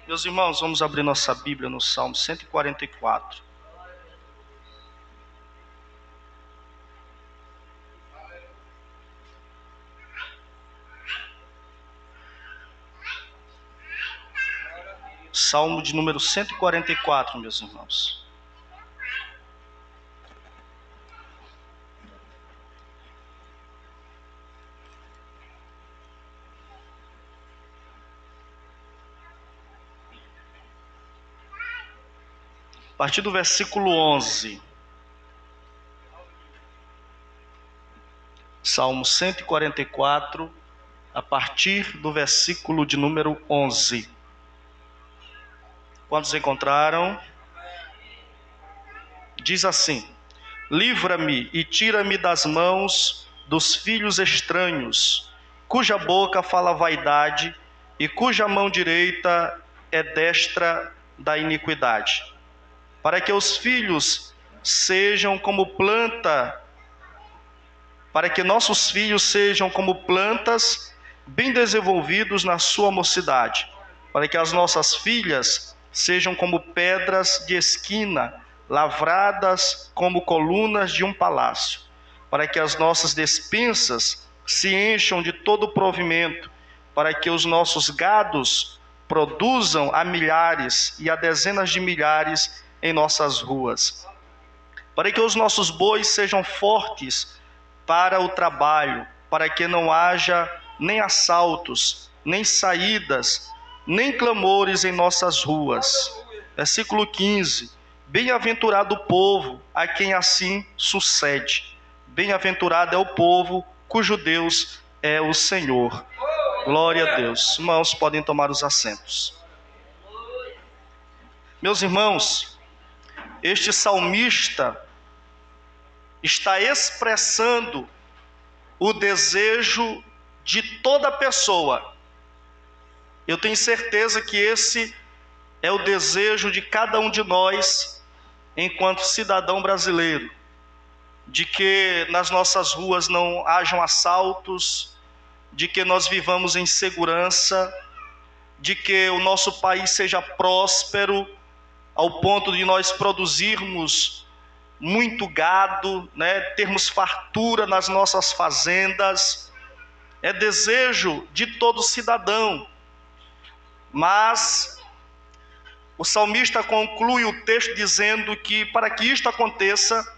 Meus irmãos, vamos abrir nossa Bíblia no Salmo 144. Salmo de número 144, meus irmãos. A partir do versículo 11. Salmo 144, a partir do versículo de número 11. Quantos encontraram? Diz assim: Livra-me e tira-me das mãos dos filhos estranhos, cuja boca fala vaidade e cuja mão direita é destra da iniquidade. Para que os filhos sejam como planta, para que nossos filhos sejam como plantas bem desenvolvidos na sua mocidade, para que as nossas filhas sejam como pedras de esquina, lavradas como colunas de um palácio, para que as nossas despensas se encham de todo o provimento, para que os nossos gados produzam a milhares e a dezenas de milhares em nossas ruas, para que os nossos bois sejam fortes para o trabalho, para que não haja nem assaltos, nem saídas, nem clamores em nossas ruas. Versículo 15. Bem-aventurado o povo a quem assim sucede. Bem-aventurado é o povo cujo Deus é o Senhor. Glória a Deus. Irmãos, podem tomar os assentos. Meus irmãos, este salmista está expressando o desejo de toda pessoa. Eu tenho certeza que esse é o desejo de cada um de nós, enquanto cidadão brasileiro, de que nas nossas ruas não hajam assaltos, de que nós vivamos em segurança, de que o nosso país seja próspero, ao ponto de nós produzirmos muito gado, termos fartura nas nossas fazendas. É desejo de todo cidadão. Mas o salmista conclui o texto dizendo que para que isto aconteça,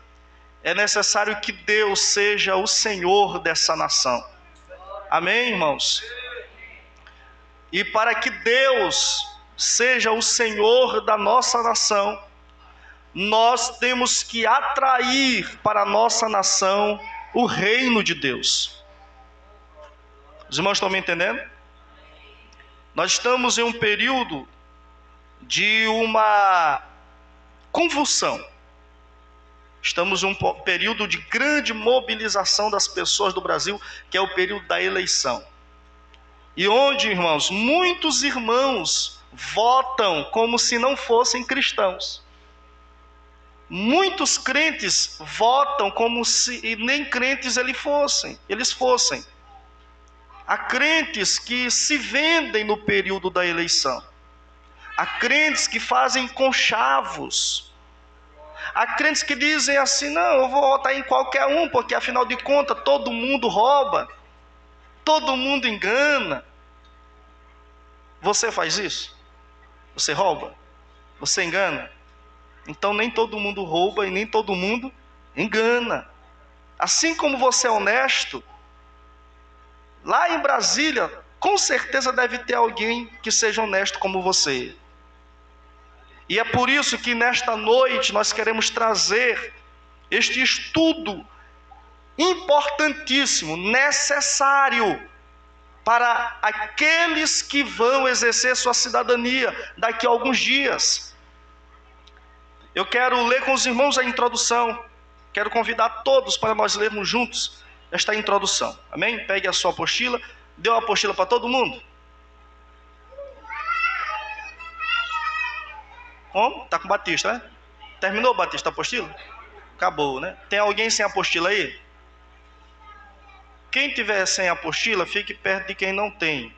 é necessário que Deus seja o Senhor dessa nação. Amém, irmãos? E para que Deus seja o Senhor da nossa nação, nós temos que atrair para a nossa nação o reino de Deus. Os irmãos estão me entendendo? Nós estamos em um período de uma convulsão. Estamos em um período de grande mobilização das pessoas do Brasil, que é o período da eleição. E onde, irmãos, muitos irmãos votam como se não fossem cristãos. Muitos crentes votam como se nem crentes eles fossem. Há crentes que se vendem no período da eleição. Há crentes que fazem conchavos. Há crentes que dizem assim: não, eu vou votar em qualquer um, porque afinal de contas todo mundo rouba, todo mundo engana. Você faz isso? Você rouba? Você engana? Então nem todo mundo rouba e nem todo mundo engana. Assim como você é honesto, lá em Brasília, com certeza deve ter alguém que seja honesto como você. E é por isso que nesta noite nós queremos trazer este estudo importantíssimo, necessário para aqueles que vão exercer sua cidadania daqui a alguns dias. Eu quero ler com os irmãos a introdução. Quero convidar todos para nós lermos juntos esta introdução. Amém? Pegue a sua apostila. Deu a apostila para todo mundo? Como? Está com Batista, né? Terminou, Batista, a apostila? Acabou, né? Tem alguém sem apostila aí? Quem tiver sem apostila, fique perto de quem não tem.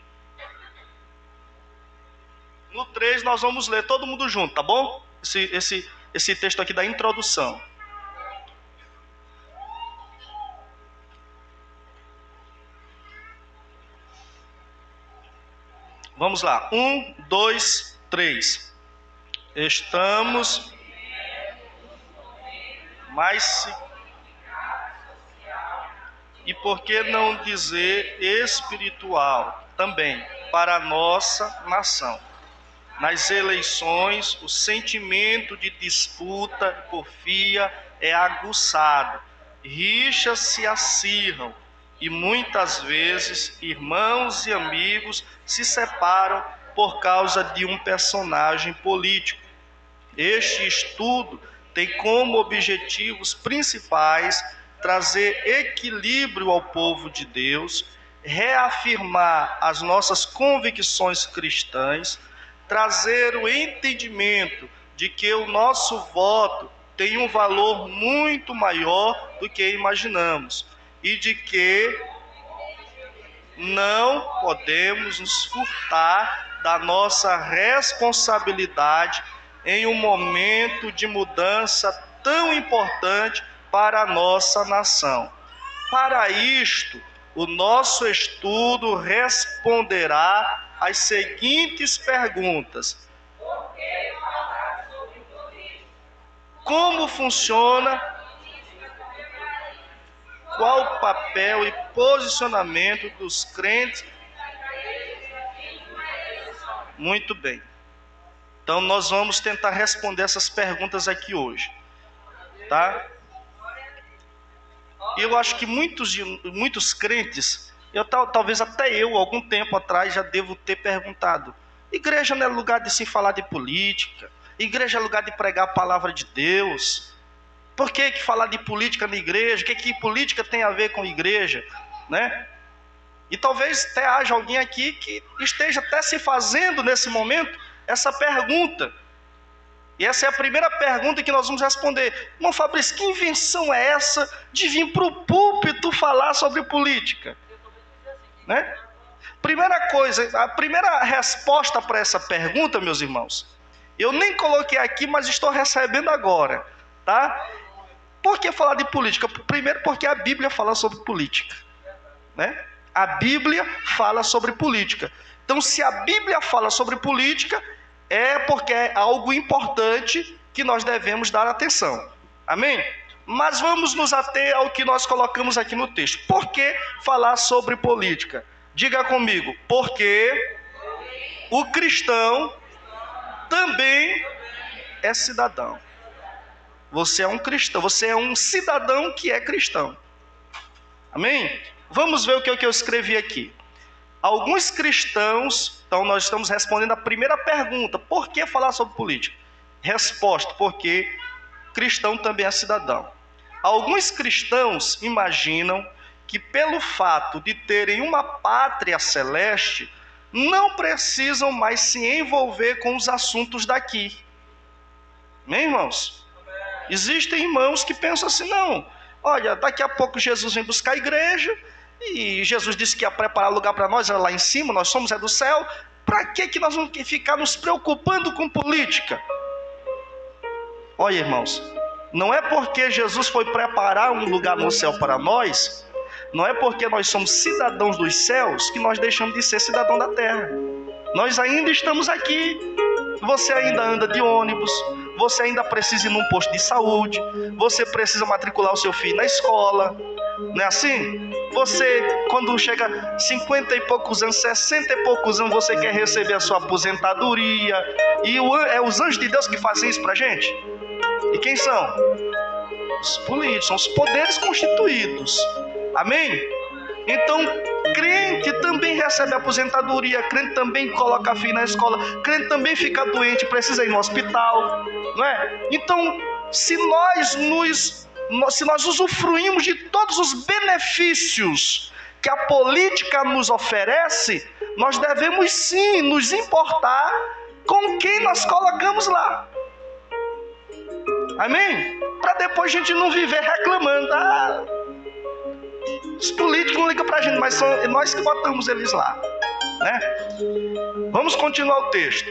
No 3 nós vamos ler todo mundo junto, tá bom? Esse texto aqui da introdução. Vamos lá. 1, 2, 3. Estamos mais... E por que não dizer espiritual também para a nossa nação? Nas eleições, o sentimento de disputa e porfia é aguçado. Rixas se acirram e muitas vezes irmãos e amigos se separam por causa de um personagem político. Este estudo tem como objetivos principais trazer equilíbrio ao povo de Deus, reafirmar as nossas convicções cristãs, trazer o entendimento de que o nosso voto tem um valor muito maior do que imaginamos e de que não podemos nos furtar da nossa responsabilidade em um momento de mudança tão importante para a nossa nação. Para isto, o nosso estudo responderá às seguintes perguntas: como funciona? Qual o papel e posicionamento dos crentes? Muito bem. Então nós vamos tentar responder essas perguntas aqui hoje, tá? Eu acho que muitos crentes, talvez até eu, algum tempo atrás, já devo ter perguntado: igreja não é lugar de se falar de política? Igreja é lugar de pregar a palavra de Deus? Por que falar de política na igreja? O que política tem a ver com igreja? Né? E talvez até haja alguém aqui que esteja até se fazendo nesse momento essa pergunta. E essa é a primeira pergunta que nós vamos responder. Irmão Fabrício, que invenção é essa de vir para o púlpito falar sobre política? Né? Primeira coisa, a primeira resposta para essa pergunta, meus irmãos, eu nem coloquei aqui, mas estou recebendo agora, tá? Por que falar de política? Primeiro, porque a Bíblia fala sobre política, né? A Bíblia fala sobre política. Então, se a Bíblia fala sobre política, é porque é algo importante que nós devemos dar atenção. Amém? Mas vamos nos ater ao que nós colocamos aqui no texto. Por que falar sobre política? Diga comigo: porque o cristão também é cidadão. Você é um cristão, você é um cidadão que é cristão. Amém? Vamos ver o que eu escrevi aqui. Alguns cristãos, então nós estamos respondendo a primeira pergunta: por que falar sobre política? Resposta: porque cristão também é cidadão. Alguns cristãos imaginam que pelo fato de terem uma pátria celeste, não precisam mais se envolver com os assuntos daqui. Amém, irmãos? Existem irmãos que pensam assim: não, olha, daqui a pouco Jesus vem buscar a igreja, e Jesus disse que ia preparar lugar para nós, lá em cima, nós somos do céu. Para que nós vamos ficar nos preocupando com política? Olha, irmãos, não é porque Jesus foi preparar um lugar no céu para nós, não é porque nós somos cidadãos dos céus que nós deixamos de ser cidadão da terra. Nós ainda estamos aqui. Você ainda anda de ônibus, você ainda precisa ir num posto de saúde, você precisa matricular o seu filho na escola, não é assim? Você, quando chega 50 e poucos anos, 60 e poucos anos, você quer receber a sua aposentadoria, e é os anjos de Deus que fazem isso pra gente. E quem são? Os políticos, são os poderes constituídos. Amém? Então, crente também recebe aposentadoria, crente também coloca filho na escola, crente também fica doente, precisa ir no hospital, não é? Então, se nós usufruímos de todos os benefícios que a política nos oferece, nós devemos sim nos importar com quem nós colocamos lá. Amém? Para depois a gente não viver reclamando: os políticos não ligam para a gente, mas são nós que botamos eles lá, né? Vamos continuar o texto.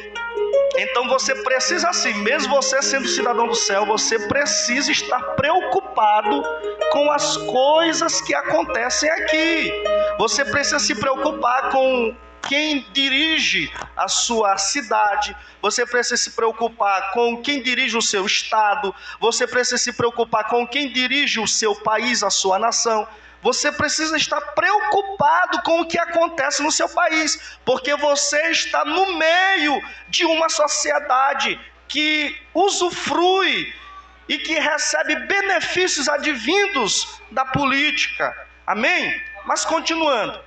Então você precisa assim, mesmo você sendo cidadão do céu, você precisa estar preocupado com as coisas que acontecem aqui. Você precisa se preocupar com quem dirige a sua cidade, você precisa se preocupar com quem dirige o seu estado, você precisa se preocupar com quem dirige o seu país, a sua nação. Você precisa estar preocupado com o que acontece no seu país, porque você está no meio de uma sociedade que usufrui e que recebe benefícios advindos da política. Amém? Mas continuando.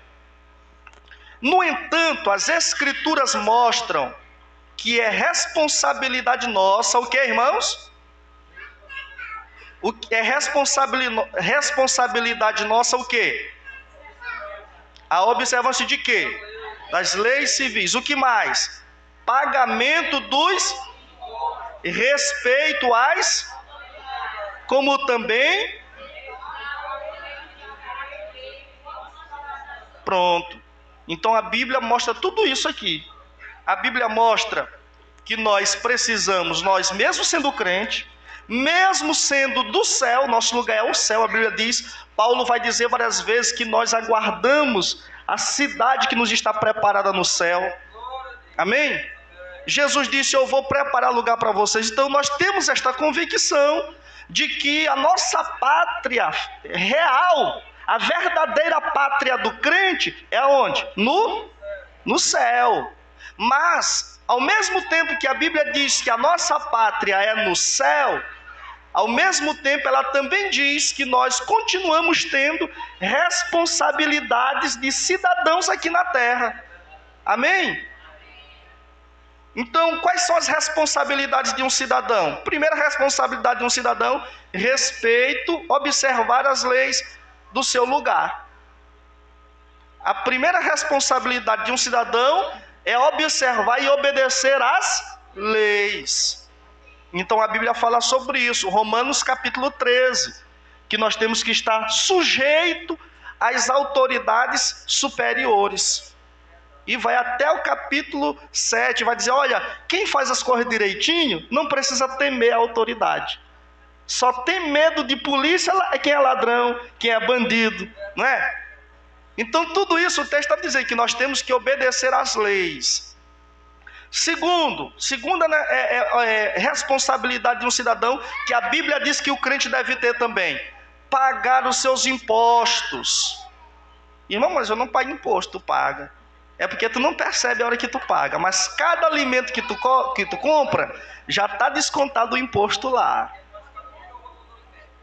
No entanto, as Escrituras mostram que é responsabilidade nossa, o que, irmãos? O que é responsabilidade nossa o quê? A observância de quê? Das leis civis. O que mais? Pagamento dos respeito às, como também. Pronto. Então a Bíblia mostra tudo isso aqui. A Bíblia mostra que nós precisamos, nós mesmo sendo crente, mesmo sendo do céu, nosso lugar é o céu, a Bíblia diz, Paulo vai dizer várias vezes que nós aguardamos a cidade que nos está preparada no céu. Amém? Jesus disse, eu vou preparar lugar para vocês. Então nós temos esta convicção de que a nossa pátria real, a verdadeira pátria do crente é onde? No céu. Mas, ao mesmo tempo que a Bíblia diz que a nossa pátria é no céu, ao mesmo tempo ela também diz que nós continuamos tendo responsabilidades de cidadãos aqui na terra. Amém? Então, quais são as responsabilidades de um cidadão? Primeira responsabilidade de um cidadão, respeito, observar as leis do seu lugar. A primeira responsabilidade de um cidadão é observar e obedecer às leis. Então a Bíblia fala sobre isso, Romanos capítulo 13, que nós temos que estar sujeito às autoridades superiores. E vai até o capítulo 7, vai dizer, olha, quem faz as coisas direitinho não precisa temer a autoridade. Só tem medo de polícia é quem é ladrão, quem é bandido, não é? Então tudo isso o texto está dizendo que nós temos que obedecer às leis. Segunda responsabilidade de um cidadão, que a Bíblia diz que o crente deve ter também, pagar os seus impostos. Irmão, mas eu não pago imposto, tu paga. É porque tu não percebe a hora que tu paga, mas cada alimento que tu compra, já está descontado o imposto lá.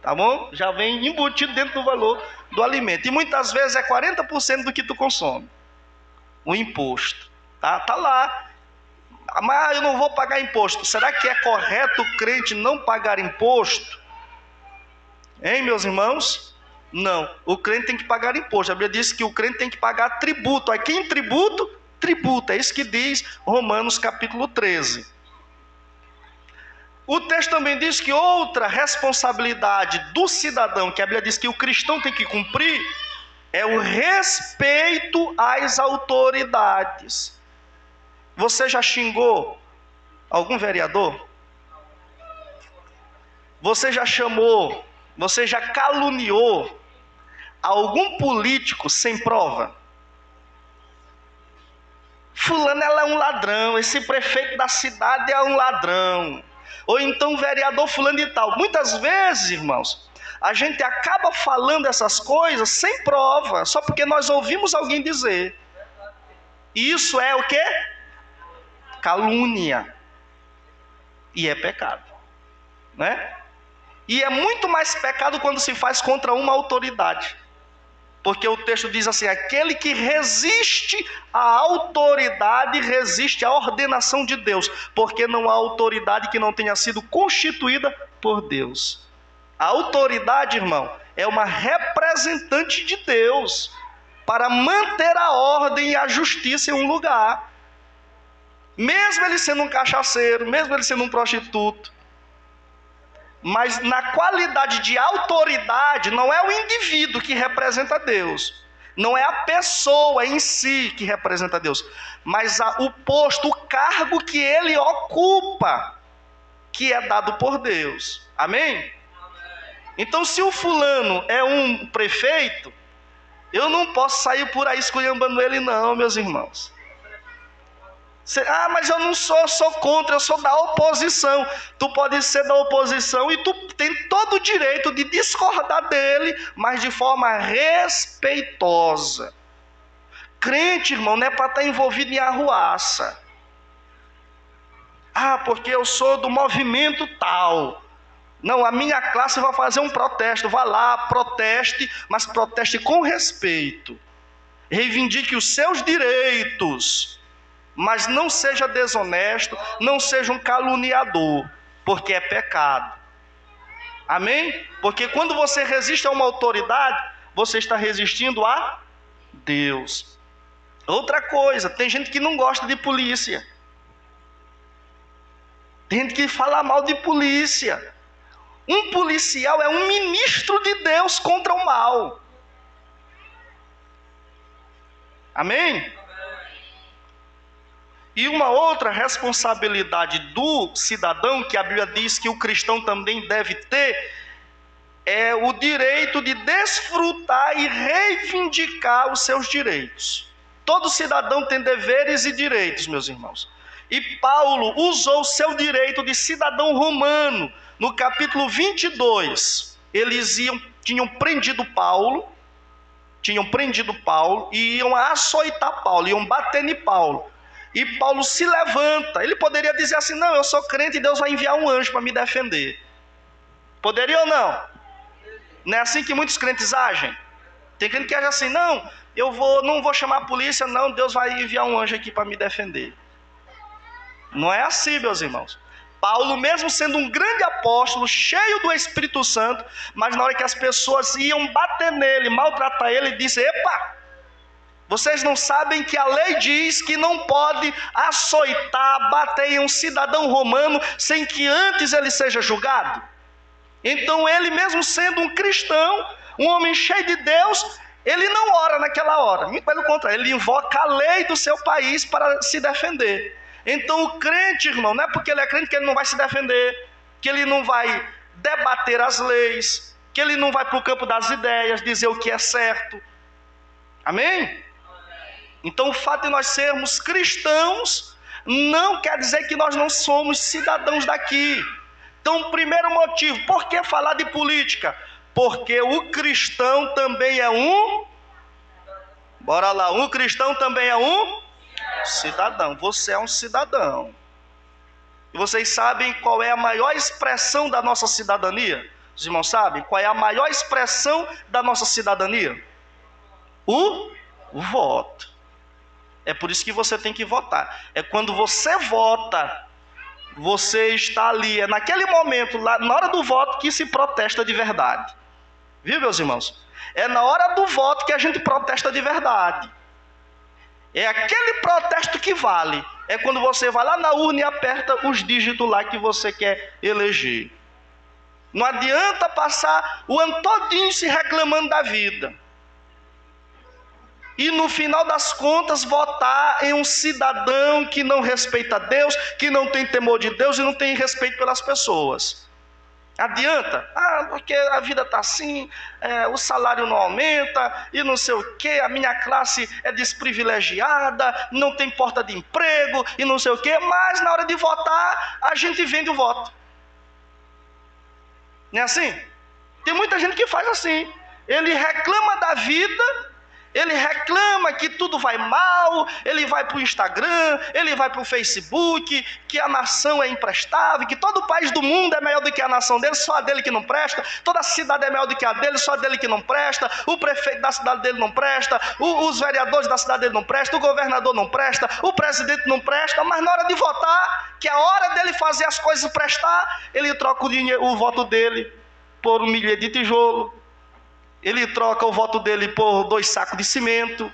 Tá bom? Já vem embutido dentro do valor do alimento. E muitas vezes é 40% do que tu consome. O imposto. Tá lá. Mas eu não vou pagar imposto. Será que é correto o crente não pagar imposto? Hein, meus irmãos? Não. O crente tem que pagar imposto. A Bíblia diz que o crente tem que pagar tributo. Aqui em tributo, tributa. É isso que diz Romanos capítulo 13. O texto também diz que outra responsabilidade do cidadão, que a Bíblia diz que o cristão tem que cumprir, é o respeito às autoridades. Você já xingou algum vereador? Você já chamou, você já caluniou algum político sem prova? Fulano, ela é um ladrão, esse prefeito da cidade é um ladrão. Ou então vereador fulano e tal. Muitas vezes, irmãos, a gente acaba falando essas coisas sem prova, só porque nós ouvimos alguém dizer. E isso é o quê? Calúnia. E é pecado, né? E é muito mais pecado quando se faz contra uma autoridade. Porque o texto diz assim, aquele que resiste à autoridade, resiste à ordenação de Deus, porque não há autoridade que não tenha sido constituída por Deus. A autoridade, irmão, é uma representante de Deus, para manter a ordem e a justiça em um lugar. Mesmo ele sendo um cachaceiro, mesmo ele sendo um prostituto. Mas na qualidade de autoridade, não é o indivíduo que representa Deus. Não é a pessoa em si que representa Deus, mas o posto, o cargo que ele ocupa, que é dado por Deus. Amém? Então, se o fulano é um prefeito, eu não posso sair por aí esculhambando ele não, meus irmãos. Mas eu não sou contra, eu sou da oposição. Tu pode ser da oposição e tu tem todo o direito de discordar dele, mas de forma respeitosa. Crente, irmão, não é para estar envolvido em arruaça. Porque eu sou do movimento tal. Não, a minha classe vai fazer um protesto. Vá lá, proteste, mas proteste com respeito. Reivindique os seus direitos, mas não seja desonesto, não seja um caluniador, porque é pecado. Amém? Porque quando você resiste a uma autoridade, você está resistindo a Deus. Outra coisa, tem gente que não gosta de polícia. Tem gente que fala mal de polícia. Um policial é um ministro de Deus contra o mal. Amém? E uma outra responsabilidade do cidadão, que a Bíblia diz que o cristão também deve ter, é o direito de desfrutar e reivindicar os seus direitos. Todo cidadão tem deveres e direitos, meus irmãos. E Paulo usou o seu direito de cidadão romano. No capítulo 22, eles tinham prendido Paulo e iam açoitar Paulo, iam bater em Paulo. E Paulo se levanta. Ele poderia dizer assim: não, eu sou crente e Deus vai enviar um anjo para me defender. Poderia ou não? Não é assim que muitos crentes agem? Tem crente que age assim: não, não vou chamar a polícia, não, Deus vai enviar um anjo aqui para me defender. Não é assim, meus irmãos. Paulo, mesmo sendo um grande apóstolo, cheio do Espírito Santo, mas na hora que as pessoas iam bater nele, maltratar ele, disse: epa, vocês não sabem que a lei diz que não pode açoitar, bater em um cidadão romano sem que antes ele seja julgado? Então ele, mesmo sendo um cristão, um homem cheio de Deus, ele não ora naquela hora. Pelo contrário, ele invoca a lei do seu país para se defender. Então o crente, irmão, não é porque ele é crente que ele não vai se defender, que ele não vai debater as leis, que ele não vai para o campo das ideias, dizer o que é certo. Amém? Então o fato de nós sermos cristãos não quer dizer que nós não somos cidadãos daqui. Então o primeiro motivo, por que falar de política? Porque o cristão também é um... Bora lá, o cristão também é um... cidadão. Você é um cidadão. E vocês sabem qual é a maior expressão da nossa cidadania? Os irmãos sabem qual é a maior expressão da nossa cidadania? O voto. É por isso que você tem que votar. É quando você vota, você está ali, é naquele momento, lá, na hora do voto, que se protesta de verdade. Viu, meus irmãos? É na hora do voto que a gente protesta de verdade. É aquele protesto que vale. É quando você vai lá na urna e aperta os dígitos lá que você quer eleger. Não adianta passar o ano todinho se reclamando da vida. E no final das contas votar em um cidadão que não respeita Deus, que não tem temor de Deus e não tem respeito pelas pessoas. Adianta? Porque a vida está assim, o salário não aumenta, e não sei o quê, a minha classe é desprivilegiada, não tem porta de emprego, e não sei o quê, mas na hora de votar, a gente vende o voto. Não é assim? Tem muita gente que faz assim, ele reclama da vida, ele reclama que tudo vai mal, ele vai para o Instagram, ele vai para o Facebook, que a nação é imprestável, que todo o país do mundo é melhor do que a nação dele, só a dele que não presta, toda a cidade é melhor do que a dele, só a dele que não presta, o prefeito da cidade dele não presta, os vereadores da cidade dele não prestam, o governador não presta, o presidente não presta, mas na hora de votar, que é a hora dele fazer as coisas prestar, ele troca o voto dele por 1 milha de tijolo, ele troca o voto dele por 2 sacos de cimento,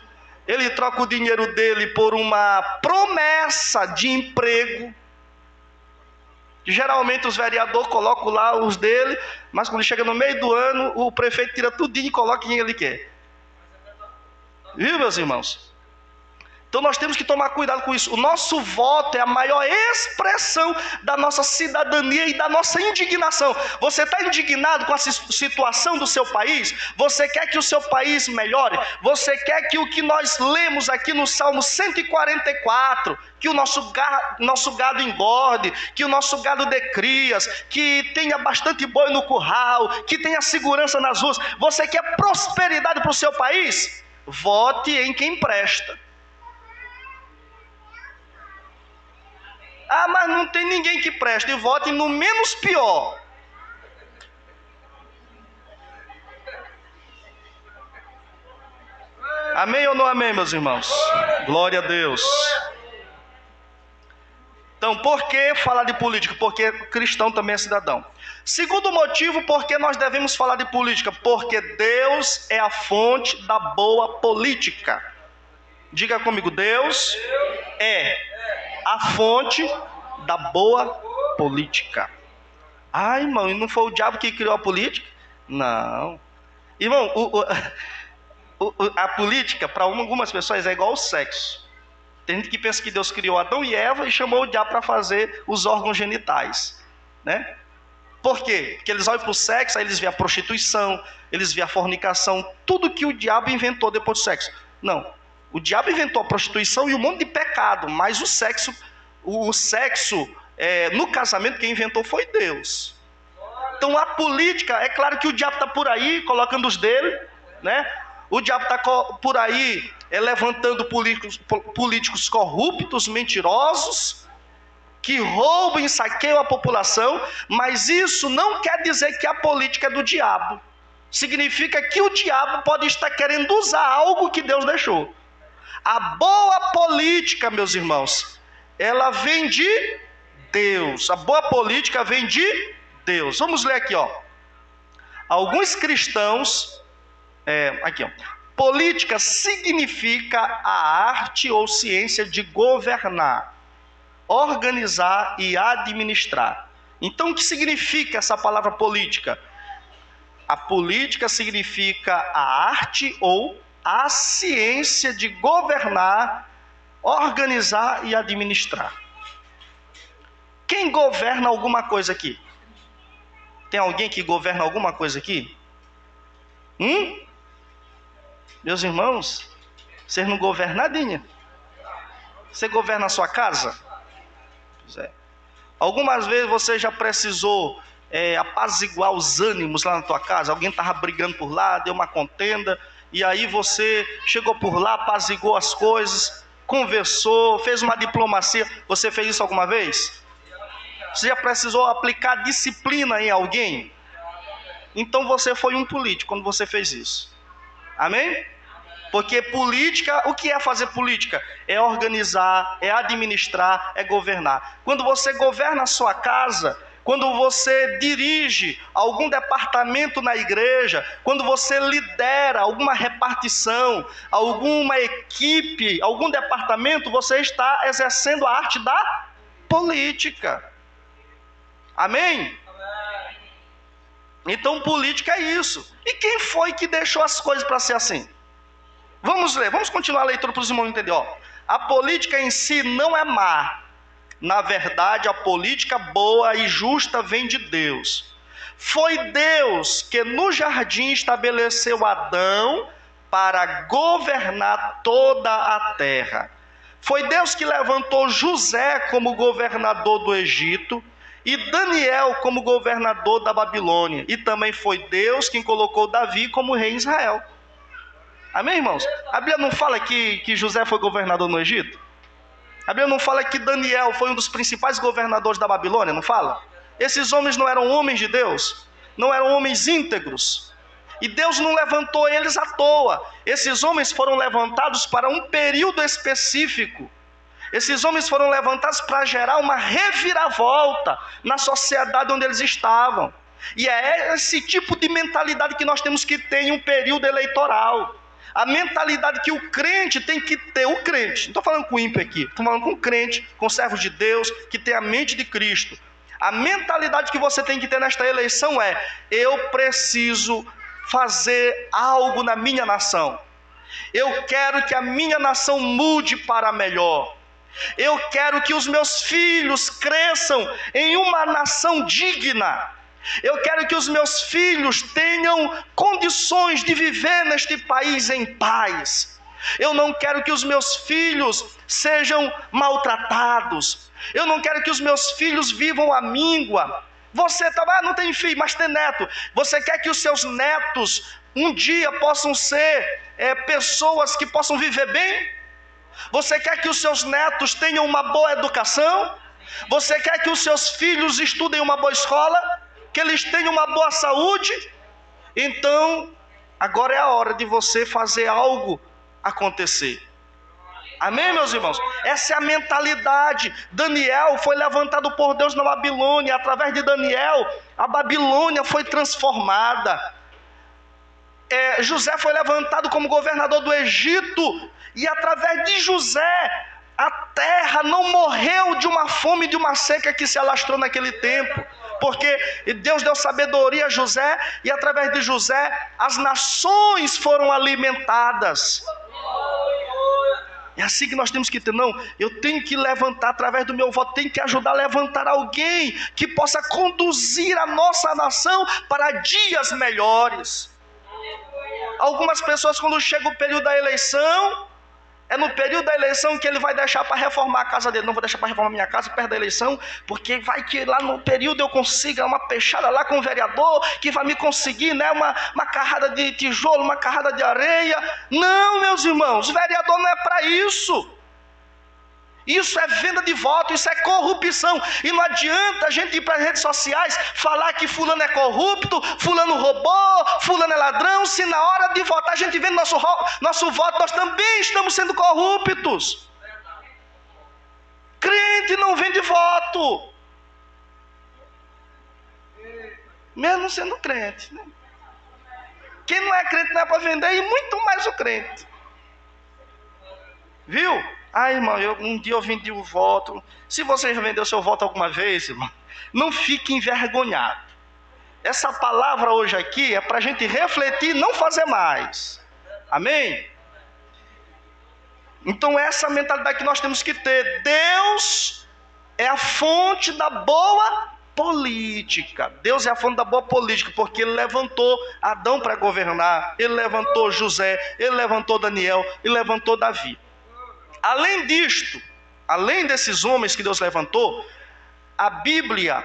ele troca o dinheiro dele por uma promessa de emprego. Geralmente os vereadores colocam lá os dele, mas quando chega no meio do ano, o prefeito tira tudinho e coloca quem ele quer. Viu, meus irmãos? Então nós temos que tomar cuidado com isso. O nosso voto é a maior expressão da nossa cidadania e da nossa indignação. Você está indignado com a situação do seu país? Você quer que o seu país melhore? Você quer que o que nós lemos aqui no Salmo 144, que o nosso gado engorde, que o nosso gado dê crias, que tenha bastante boi no curral, que tenha segurança nas ruas? Você quer prosperidade para o seu país? Vote em quem presta. Ah, mas não tem ninguém que preste. E vote no menos pior. Amém ou não amém, meus irmãos? Glória a Deus. Então, por que falar de política? Porque cristão também é cidadão. Segundo motivo, por que nós devemos falar de política? Porque Deus é a fonte da boa política. Diga comigo, Deus é a fonte da boa política. Ah, irmão, e não foi o diabo que criou a política? Não. Irmão, a política, para algumas pessoas, é igual ao sexo. Tem gente que pensa que Deus criou Adão e Eva e chamou o diabo para fazer os órgãos genitais, né? Por quê? Porque eles olham para o sexo, aí eles veem a prostituição, eles veem a fornicação, tudo que o diabo inventou depois do sexo. Não. O diabo inventou a prostituição e um monte de pecado, mas o sexo no casamento quem inventou foi Deus. Então a política, é claro que o diabo está por aí colocando os dele, né? O diabo está por aí levantando políticos corruptos, mentirosos, que roubam e saqueiam a população, mas isso não quer dizer que a política é do diabo. Significa que o diabo pode estar querendo usar algo que Deus deixou. A boa política, meus irmãos, ela vem de Deus. A boa política vem de Deus. Vamos ler aqui, ó. Alguns cristãos, aqui, ó. Política significa a arte ou ciência de governar, organizar e administrar. Então, o que significa essa palavra política? A política significa a arte ou a ciência de governar, organizar e administrar. Quem governa alguma coisa aqui? Tem alguém que governa alguma coisa aqui? Meus irmãos, vocês não governam nadinha. Você governa a sua casa? Pois é. Algumas vezes você já precisou apaziguar os ânimos lá na tua casa? Alguém estava brigando por lá, deu uma contenda, e aí você chegou por lá, apaziguou as coisas, conversou, fez uma diplomacia. Você fez isso alguma vez? Você já precisou aplicar disciplina em alguém? Então você foi um político quando você fez isso. Amém? Porque política, o que é fazer política? É organizar, é administrar, é governar. Quando você governa a sua casa, quando você dirige algum departamento na igreja, quando você lidera alguma repartição, alguma equipe, algum departamento, você está exercendo a arte da política. Amém? Então política é isso. E quem foi que deixou as coisas para ser assim? Vamos ler, vamos continuar a leitura para os irmãos entenderem. A política em si não é má. Na verdade, a política boa e justa vem de Deus. Foi Deus que no jardim estabeleceu Adão para governar toda a terra. Foi Deus que levantou José como governador do Egito e Daniel como governador da Babilônia. E também foi Deus quem colocou Davi como rei em Israel. Amém, irmãos? A Bíblia não fala que José foi governador no Egito? A Bíblia não fala que Daniel foi um dos principais governadores da Babilônia? Não fala? Esses homens não eram homens de Deus? Não eram homens íntegros? E Deus não levantou eles à toa. Esses homens foram levantados para um período específico. Esses homens foram levantados para gerar uma reviravolta na sociedade onde eles estavam. E é esse tipo de mentalidade que nós temos que ter em um período eleitoral. A mentalidade que o crente tem que ter, o crente, não estou falando com o ímpio aqui, estou falando com o crente, com o servo de Deus, que tem a mente de Cristo. A mentalidade que você tem que ter nesta eleição é: eu preciso fazer algo na minha nação. Eu quero que a minha nação mude para melhor. Eu quero que os meus filhos cresçam em uma nação digna. Eu quero que os meus filhos tenham condições de viver neste país em paz. Eu não quero que os meus filhos sejam maltratados. Eu não quero que os meus filhos vivam à míngua. Você não tem filho, mas tem neto. Você quer que os seus netos um dia possam ser pessoas que possam viver bem? Você quer que os seus netos tenham uma boa educação? Você quer que os seus filhos estudem uma boa escola? Que eles tenham uma boa saúde? Então, agora é a hora de você fazer algo acontecer. Amém, meus irmãos? Essa é a mentalidade. Daniel foi levantado por Deus na Babilônia. Através de Daniel, a Babilônia foi transformada. José foi levantado como governador do Egito. E através de José, a terra não morreu de uma fome, de uma seca que se alastrou naquele tempo. Porque Deus deu sabedoria a José. E através de José, as nações foram alimentadas. É assim que nós temos que ter. Não, eu tenho que levantar através do meu voto, tenho que ajudar a levantar alguém que possa conduzir a nossa nação para dias melhores. Algumas pessoas, quando chega o período da eleição, é no período da eleição que ele vai deixar para reformar a casa dele. Não vou deixar para reformar minha casa perto da eleição, porque vai que lá no período eu consiga uma peixada lá com o vereador, que vai me conseguir, né, uma carrada de tijolo, uma carrada de areia. Não, meus irmãos, vereador não é para isso. Isso é venda de voto, isso é corrupção. E não adianta a gente ir para as redes sociais falar que fulano é corrupto, fulano roubou, fulano é ladrão, se na hora de votar a gente vende nosso voto, nós também estamos sendo corruptos. Crente não vende voto, mesmo sendo crente, né? Quem não é crente não é para vender, e muito mais o crente. Viu? Irmão, um dia eu vendi o voto. Se você já vendeu seu voto alguma vez, irmão, não fique envergonhado. Essa palavra hoje aqui é para a gente refletir e não fazer mais. Amém? Então essa mentalidade que nós temos que ter. Deus é a fonte da boa política. Deus é a fonte da boa política, porque Ele levantou Adão para governar. Ele levantou José, Ele levantou Daniel, Ele levantou Davi. Além disto, além desses homens que Deus levantou, a Bíblia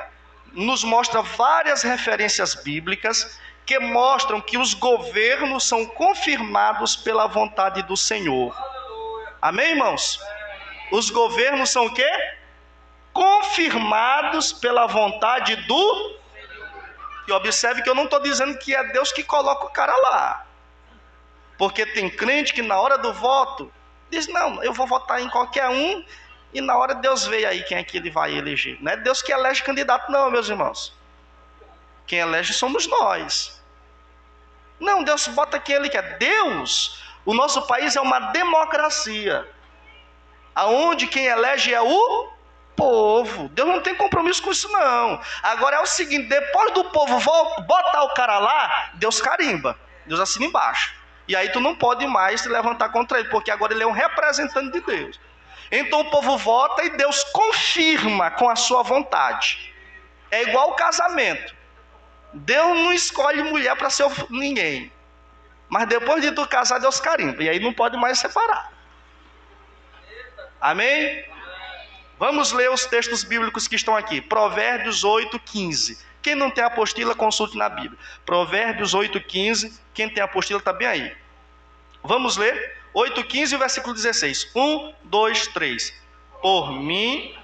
nos mostra várias referências bíblicas que mostram que os governos são confirmados pela vontade do Senhor. Amém, irmãos? Os governos são o quê? Confirmados pela vontade do... E observe que eu não estou dizendo que é Deus que coloca o cara lá. Porque tem crente que na hora do voto diz, não, eu vou votar em qualquer um, e na hora Deus vê aí quem é que Ele vai eleger. Não é Deus que elege candidato não, meus irmãos. Quem elege somos nós. Não, Deus bota quem Ele quer. Deus, o nosso país é uma democracia, aonde quem elege é o povo. Deus não tem compromisso com isso não. Agora é o seguinte, depois do povo botar o cara lá, Deus carimba, Deus assina embaixo. E aí tu não pode mais se levantar contra ele, porque agora ele é um representante de Deus. Então o povo vota e Deus confirma com a sua vontade. É igual o casamento. Deus não escolhe mulher para ser ninguém. Mas depois de tu casar, Deus carimba. E aí não pode mais separar. Amém? Vamos ler os textos bíblicos que estão aqui. Provérbios 8:15. Quem não tem apostila, consulte na Bíblia. Provérbios 8:15. Quem tem apostila está bem aí. Vamos ler 8:15 e o versículo 16. 1, 2, 3. Por mim...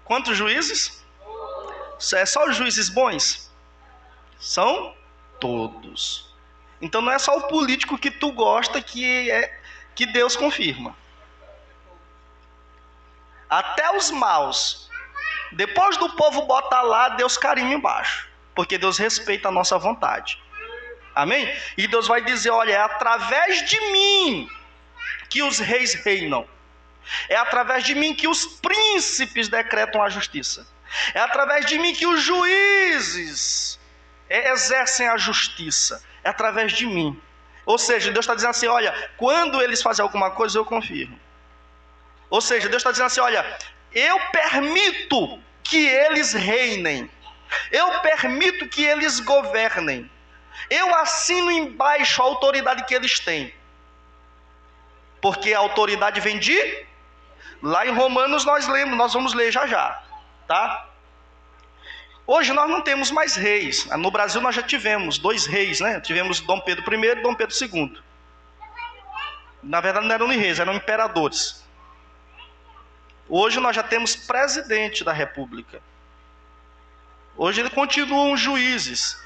Quantos juízes? É só os juízes bons? São todos. Então não é só o político que tu gosta que Deus confirma. Até os maus. Depois do povo botar lá, Deus carimba embaixo. Porque Deus respeita a nossa vontade. Amém? E Deus vai dizer, olha, é através de mim que os reis reinam. É através de mim que os príncipes decretam a justiça. É através de mim que os juízes exercem a justiça. É através de mim. Ou seja, Deus está dizendo assim, olha, quando eles fazem alguma coisa, eu confirmo. Ou seja, Deus está dizendo assim, olha, eu permito que eles reinem. Eu permito que eles governem. Eu assino embaixo a autoridade que eles têm. Porque a autoridade vem de... Lá em Romanos nós vamos ler já já. Tá? Hoje nós não temos mais reis. No Brasil nós já tivemos 2 reis, né? Tivemos Dom Pedro I e Dom Pedro II. Na verdade não eram nem reis, eram imperadores. Hoje nós já temos presidente da República. Hoje continuam juízes.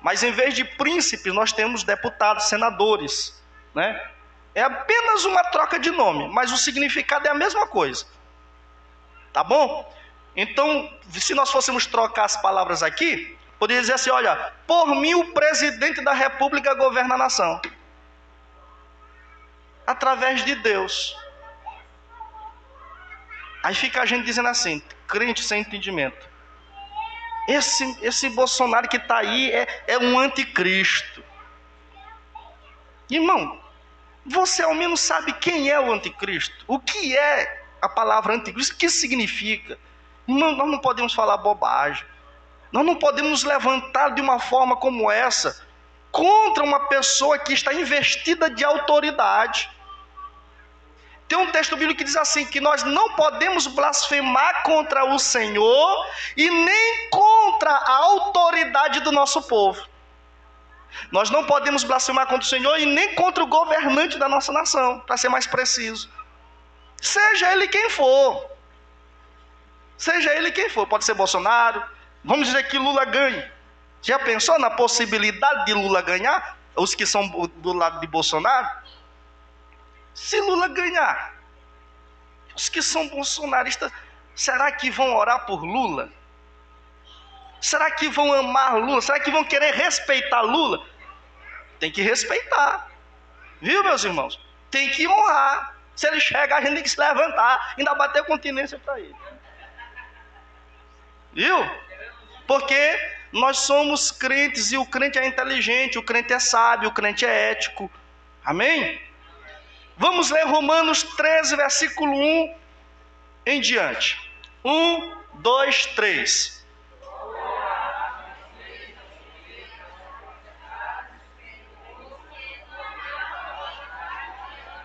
Mas em vez de príncipes, nós temos deputados, senadores. Né? É apenas uma troca de nome, mas o significado é a mesma coisa. Tá bom? Então, se nós fôssemos trocar as palavras aqui, poderia dizer assim, olha, por mim o presidente da República governa a nação. Através de Deus. Aí fica a gente dizendo assim, crente sem entendimento. Esse Bolsonaro que está aí é um anticristo. Irmão, você ao menos sabe quem é o anticristo? O que é a palavra anticristo? O que significa? Irmão, nós não podemos falar bobagem. Nós não podemos nos levantar de uma forma como essa contra uma pessoa que está investida de autoridade. Tem um texto bíblico que diz assim, que nós não podemos blasfemar contra o Senhor e nem contra a autoridade do nosso povo. Nós não podemos blasfemar contra o Senhor e nem contra o governante da nossa nação, para ser mais preciso. Seja ele quem for. Seja ele quem for. Pode ser Bolsonaro. Vamos dizer que Lula ganhe. Já pensou na possibilidade de Lula ganhar? Os que são do lado de Bolsonaro? Se Lula ganhar, os que são bolsonaristas, será que vão orar por Lula? Será que vão amar Lula? Será que vão querer respeitar Lula? Tem que respeitar. Viu, meus irmãos? Tem que honrar. Se ele chegar, a gente tem que se levantar, ainda bater continência para ele. Viu? Porque nós somos crentes e o crente é inteligente, o crente é sábio, o crente é ético. Amém? Vamos ler Romanos 13, versículo 1 em diante. 1, 2, 3.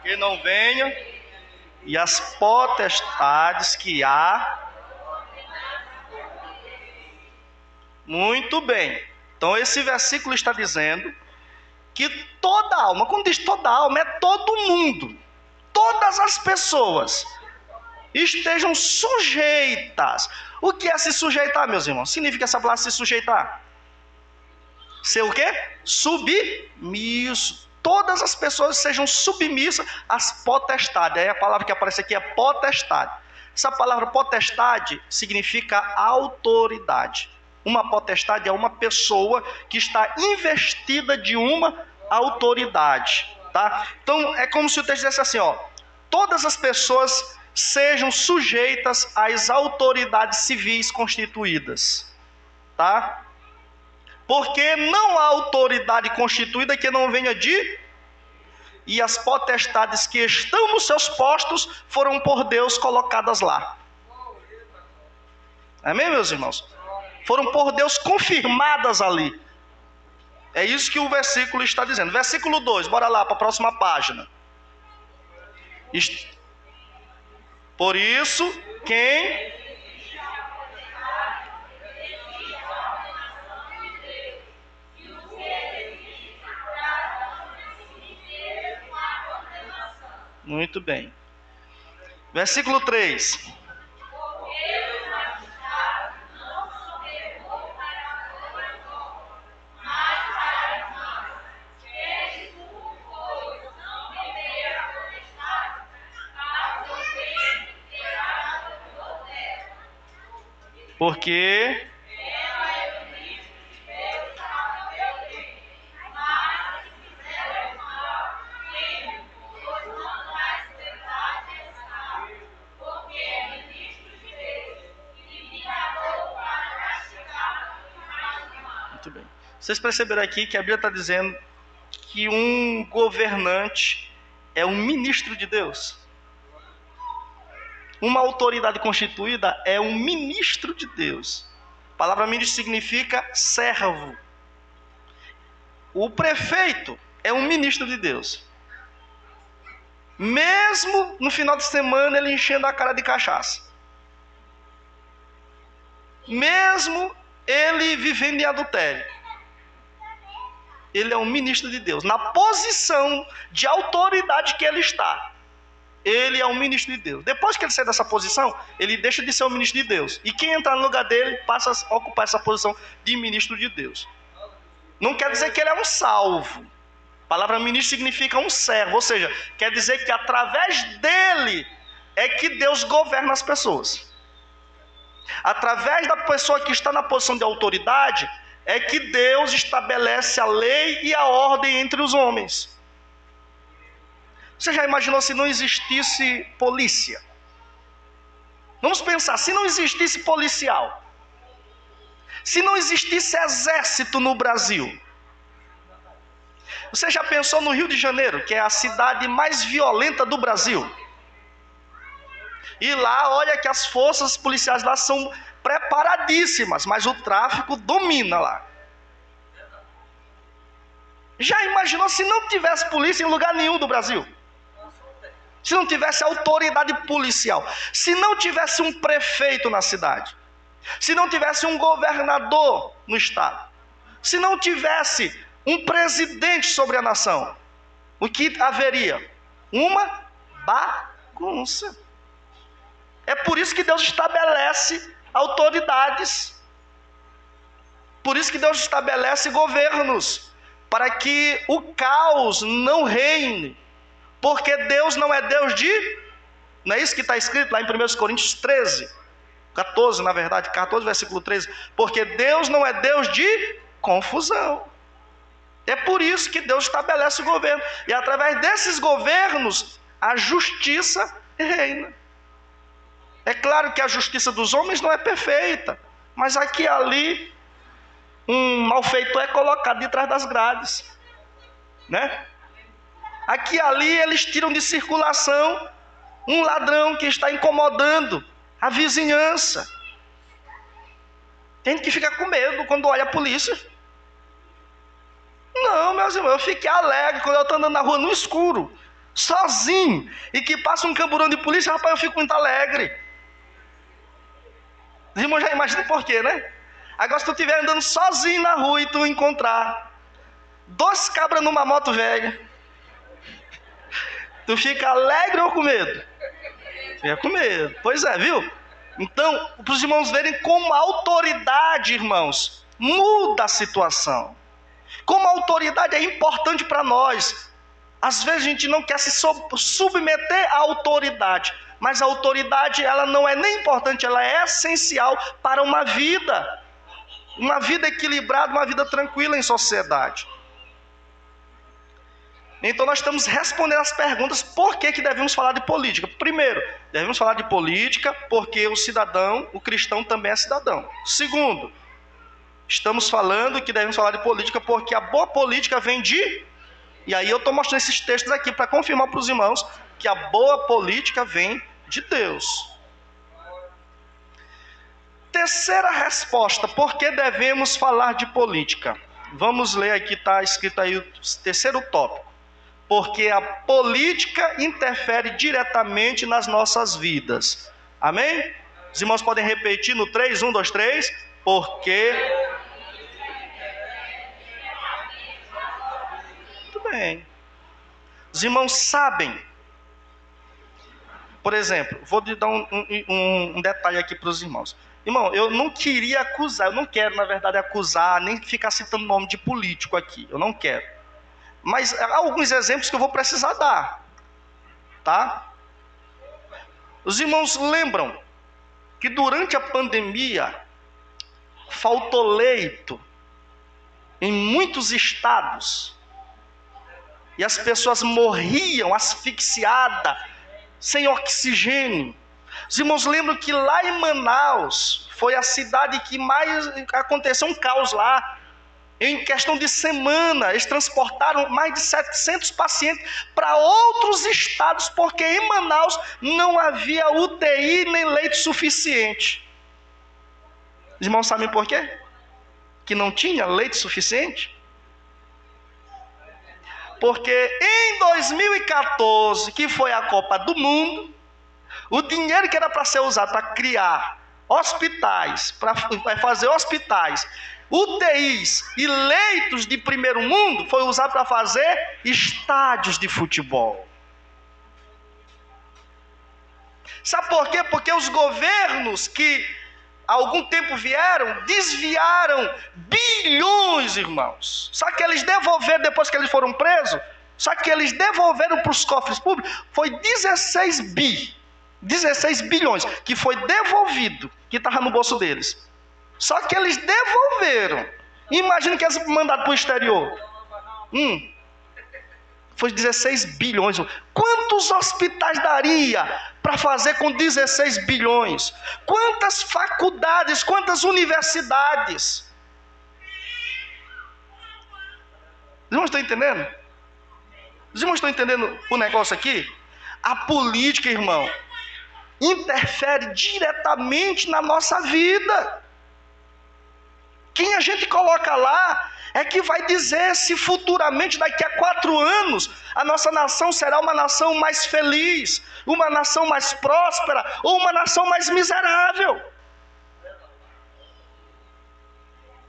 Que não venha, e as potestades que há. Muito bem. Então esse versículo está dizendo que toda alma, quando diz toda alma, é todo mundo, todas as pessoas estejam sujeitas. O que é se sujeitar, meus irmãos? Significa essa palavra se sujeitar? Ser o quê? Submisso. Todas as pessoas sejam submissas às potestades. Aí a palavra que aparece aqui é potestade. Essa palavra potestade significa autoridade. Uma potestade é uma pessoa que está investida de uma autoridade, tá? Então é como se o texto dissesse assim, ó, todas as pessoas sejam sujeitas às autoridades civis constituídas, tá? Porque não há autoridade constituída que não venha de... E as potestades que estão nos seus postos foram por Deus colocadas lá. Amém, meus irmãos? Foram por Deus confirmadas ali. É isso que o versículo está dizendo. Versículo 2, bora lá para a próxima página. Por isso, quem... Muito bem. Versículo 3. Porque Muito bem. Vocês perceberam aqui que a Bíblia está dizendo que um governante é um ministro de Deus. Uma autoridade constituída é um ministro de Deus. A palavra ministro significa servo. O prefeito é um ministro de Deus. Mesmo no final de semana ele enchendo a cara de cachaça. Mesmo ele vivendo em adultério. Ele é um ministro de Deus. Na posição de autoridade que ele está, ele é um ministro de Deus. Depois que ele sair dessa posição, ele deixa de ser um ministro de Deus. E quem entrar no lugar dele passa a ocupar essa posição de ministro de Deus. Não quer dizer que ele é um salvo. A palavra ministro significa um servo. Ou seja, quer dizer que através dele é que Deus governa as pessoas. Através da pessoa que está na posição de autoridade é que Deus estabelece a lei e a ordem entre os homens. Você já imaginou se não existisse polícia? Vamos pensar, se não existisse policial, se não existisse exército no Brasil. Você já pensou no Rio de Janeiro, que é a cidade mais violenta do Brasil? E lá, olha que as forças policiais lá são preparadíssimas, mas o tráfico domina lá. Já imaginou se não tivesse polícia em lugar nenhum do Brasil? Se não tivesse autoridade policial, se não tivesse um prefeito na cidade, se não tivesse um governador no estado, se não tivesse um presidente sobre a nação, o que haveria? Uma bagunça. É por isso que Deus estabelece autoridades. Por isso que Deus estabelece governos, para que o caos não reine. Porque Deus não é Deus de... Não é isso que está escrito lá em 1 Coríntios 13, 14, na verdade, 14, versículo 13. Porque Deus não é Deus de confusão. É por isso que Deus estabelece o governo. E através desses governos, a justiça reina. É claro que a justiça dos homens não é perfeita. Mas aqui e ali, um malfeitor é colocado de trás das grades. Né? Aqui e ali eles tiram de circulação um ladrão que está incomodando a vizinhança. Tem gente que fica com medo quando olha a polícia. Não, meus irmãos, eu fiquei alegre quando eu estou andando na rua no escuro, sozinho, e que passa um camburão de polícia, rapaz, eu fico muito alegre. Os irmãos já imaginam por quê, né? Agora se tu estiver andando sozinho na rua e tu encontrar 2 cabras numa moto velha, tu fica alegre ou com medo? Fica com medo. Pois é, viu? Então, para os irmãos verem como a autoridade, irmãos, muda a situação. Como a autoridade é importante para nós. Às vezes a gente não quer se submeter à autoridade. Mas a autoridade, ela não é nem importante, ela é essencial para uma vida. Uma vida equilibrada, uma vida tranquila em sociedade. Então nós estamos respondendo as perguntas por que devemos falar de política. Primeiro, devemos falar de política porque o cidadão, o cristão também é cidadão. Segundo, estamos falando que devemos falar de política porque a boa política vem de... E aí eu estou mostrando esses textos aqui para confirmar para os irmãos que a boa política vem de Deus. Terceira resposta, por que devemos falar de política? Vamos ler aqui, está escrito aí o terceiro tópico. Porque a política interfere diretamente nas nossas vidas. Amém? Os irmãos podem repetir no 3, 1, 2, 3. Porque... Muito bem. Os irmãos sabem. Por exemplo, vou dar um detalhe aqui para os irmãos. Irmão, eu não queria acusar, eu não quero, na verdade, acusar, nem ficar citando nome de político aqui. Eu não quero. Mas há alguns exemplos que eu vou precisar dar. Tá? Os irmãos lembram que durante a pandemia faltou leito em muitos estados. E as pessoas morriam asfixiadas, sem oxigênio. Os irmãos lembram que lá em Manaus foi a cidade que mais aconteceu um caos lá. Em questão de semana, eles transportaram mais de 700 pacientes para outros estados, porque em Manaus não havia UTI nem leite suficiente. Os irmãos sabem por quê? Que não tinha leite suficiente? Porque em 2014, que foi a Copa do Mundo, o dinheiro que era para ser usado para criar hospitais, para fazer hospitais, UTIs e leitos de primeiro mundo, foi usado para fazer estádios de futebol. Sabe por quê? Porque os governos que há algum tempo vieram, desviaram bilhões, irmãos. Sabe que eles devolveram depois que eles foram presos? Sabe que eles devolveram para os cofres públicos? Foi 16 bilhões, que foi devolvido, que estava no bolso deles. Só que eles devolveram. Imagina que eles mandaram para o exterior. Foi 16 bilhões. Quantos hospitais daria para fazer com 16 bilhões? Quantas faculdades, quantas universidades? Os irmãos estão entendendo? Os irmãos estão entendendo o negócio aqui? A política, irmão, interfere diretamente na nossa vida. Quem a gente coloca lá é que vai dizer se futuramente, daqui a 4 anos, a nossa nação será uma nação mais feliz, uma nação mais próspera ou uma nação mais miserável.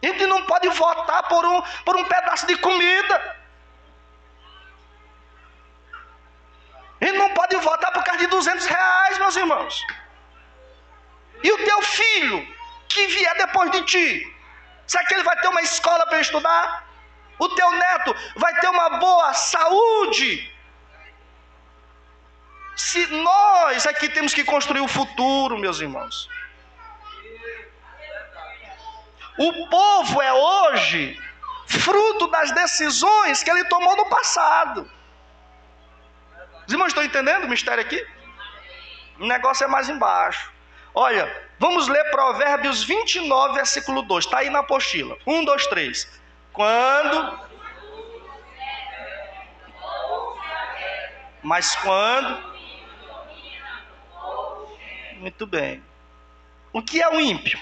A gente não pode votar por um pedaço de comida. A gente não pode votar por causa de R$200, meus irmãos. E o teu filho, que vier depois de ti, será que ele vai ter uma escola para estudar? O teu neto vai ter uma boa saúde? Se nós aqui temos que construir o futuro, meus irmãos. O povo é hoje fruto das decisões que ele tomou no passado. Os irmãos estão entendendo o mistério aqui? O negócio é mais embaixo. Olha, vamos ler Provérbios 29, versículo 2. Está aí na apostila. 1, 2, 3. Mas quando... Muito bem. O que é o ímpio?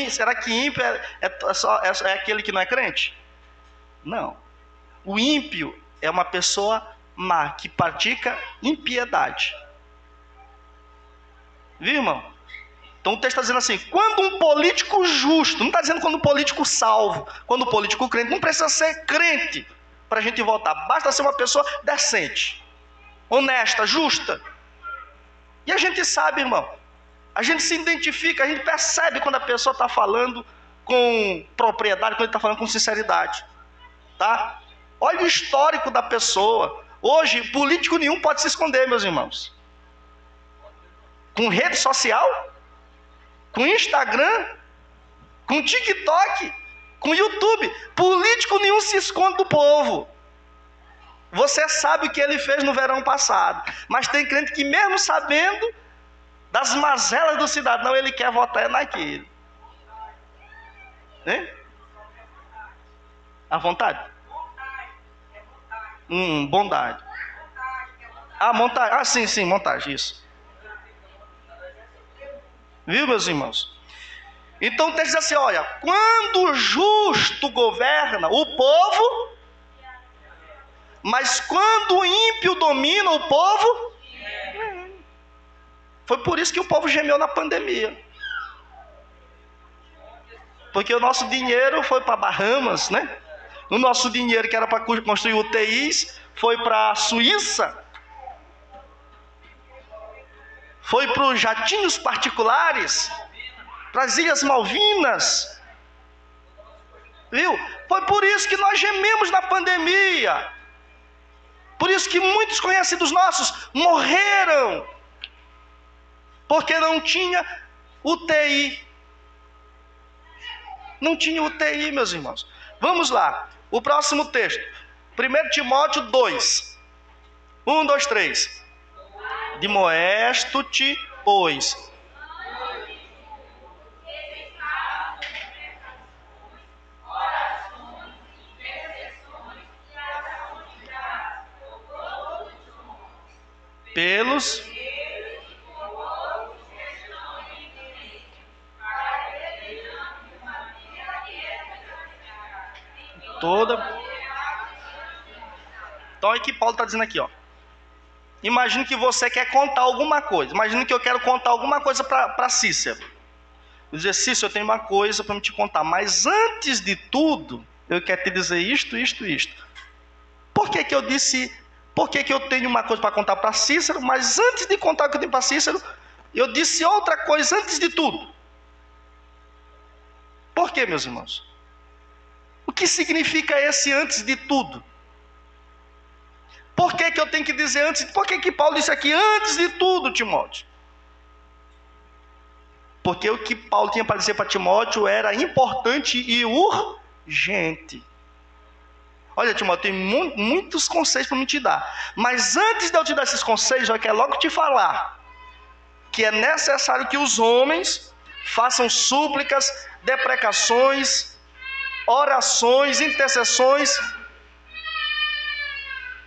Será que ímpio é aquele que não é crente? Não. O ímpio é uma pessoa má, que pratica impiedade. Viu, irmão? Então o texto está dizendo assim, quando um político justo, não está dizendo quando um político salvo, quando um político crente, não precisa ser crente para a gente votar, basta ser uma pessoa decente, honesta, justa. E a gente sabe, irmão, a gente se identifica, a gente percebe quando a pessoa está falando com propriedade, quando ele está falando com sinceridade. Tá? Olha o histórico da pessoa. Hoje, político nenhum pode se esconder, meus irmãos. Com rede social, com Instagram, com TikTok, com YouTube. Político nenhum se esconde do povo. Você sabe o que ele fez no verão passado. Mas tem crente que mesmo sabendo das mazelas do cidadão, ele quer votar naquele. Hein? À vontade? Bondade. Montagem. Ah, sim, montagem, isso. Viu, meus irmãos? Então o texto diz assim, olha, quando o justo governa o povo, mas quando o ímpio domina o povo, foi por isso que o povo gemeu na pandemia. Porque o nosso dinheiro foi para Bahamas, né? O nosso dinheiro que era para construir UTIs foi para a Suíça. Foi para os jatinhos particulares, para as Ilhas Malvinas. Viu? Foi por isso que nós gememos na pandemia. Por isso que muitos conhecidos nossos morreram. Porque não tinha UTI. Não tinha UTI, meus irmãos. Vamos lá. O próximo texto. 1 Timóteo 2. 1, 2, 3. Demoesto-te, pois. pelos... Toda... Então é que Paulo está dizendo aqui, ó. Imagine que você quer contar alguma coisa. Imagine que eu quero contar alguma coisa para Cícero. Eu dizer, Cícero, eu tenho uma coisa para me te contar. Mas antes de tudo, eu quero te dizer isto. Por que que eu disse... Por que que eu tenho uma coisa para contar para Cícero? Mas antes de contar o que eu tenho para Cícero, eu disse outra coisa antes de tudo. Por quê, meus irmãos? O que significa esse antes de tudo? Por que que eu tenho que dizer antes? Por que que Paulo disse aqui antes de tudo, Timóteo? Porque o que Paulo tinha para dizer para Timóteo era importante e urgente. Olha, Timóteo, tem muitos conselhos para me te dar. Mas antes de eu te dar esses conselhos, eu quero logo te falar que é necessário que os homens façam súplicas, deprecações, orações, intercessões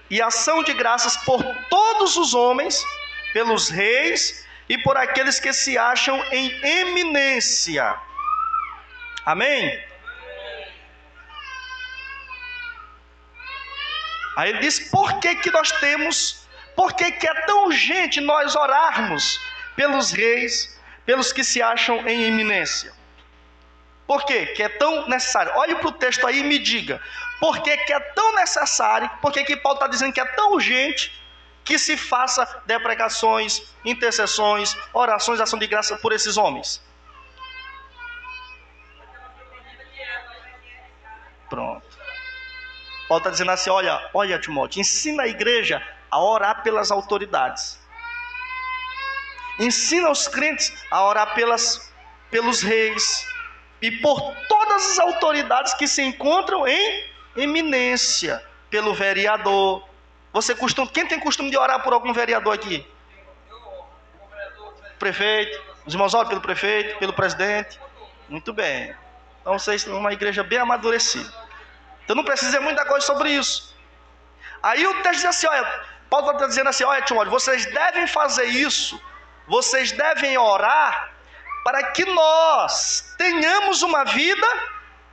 e ação de graças por todos os homens, pelos reis e por aqueles que se acham em eminência. Amém? Aí ele diz, por que que é tão urgente nós orarmos pelos reis, pelos que se acham em eminência? Por quê que é tão necessário? Olhe para o texto aí e me diga, por que que é tão necessário, por que que Paulo está dizendo que é tão urgente que se faça deprecações, intercessões, orações, ação de graça por esses homens? Pronto. Paulo está dizendo assim, olha Timóteo, ensina a igreja a orar pelas autoridades. Ensina os crentes a orar pelos reis e por todas as autoridades que se encontram em eminência, pelo vereador. Quem tem costume de orar por algum vereador aqui? Prefeito. Os irmãos oram pelo prefeito, pelo presidente. Muito bem. Então vocês são uma igreja bem amadurecida. Então não precisa dizer muita coisa sobre isso. Aí o texto diz assim, Paulo está dizendo assim, olha Timóteo, vocês devem fazer isso, vocês devem orar para que nós tenhamos uma vida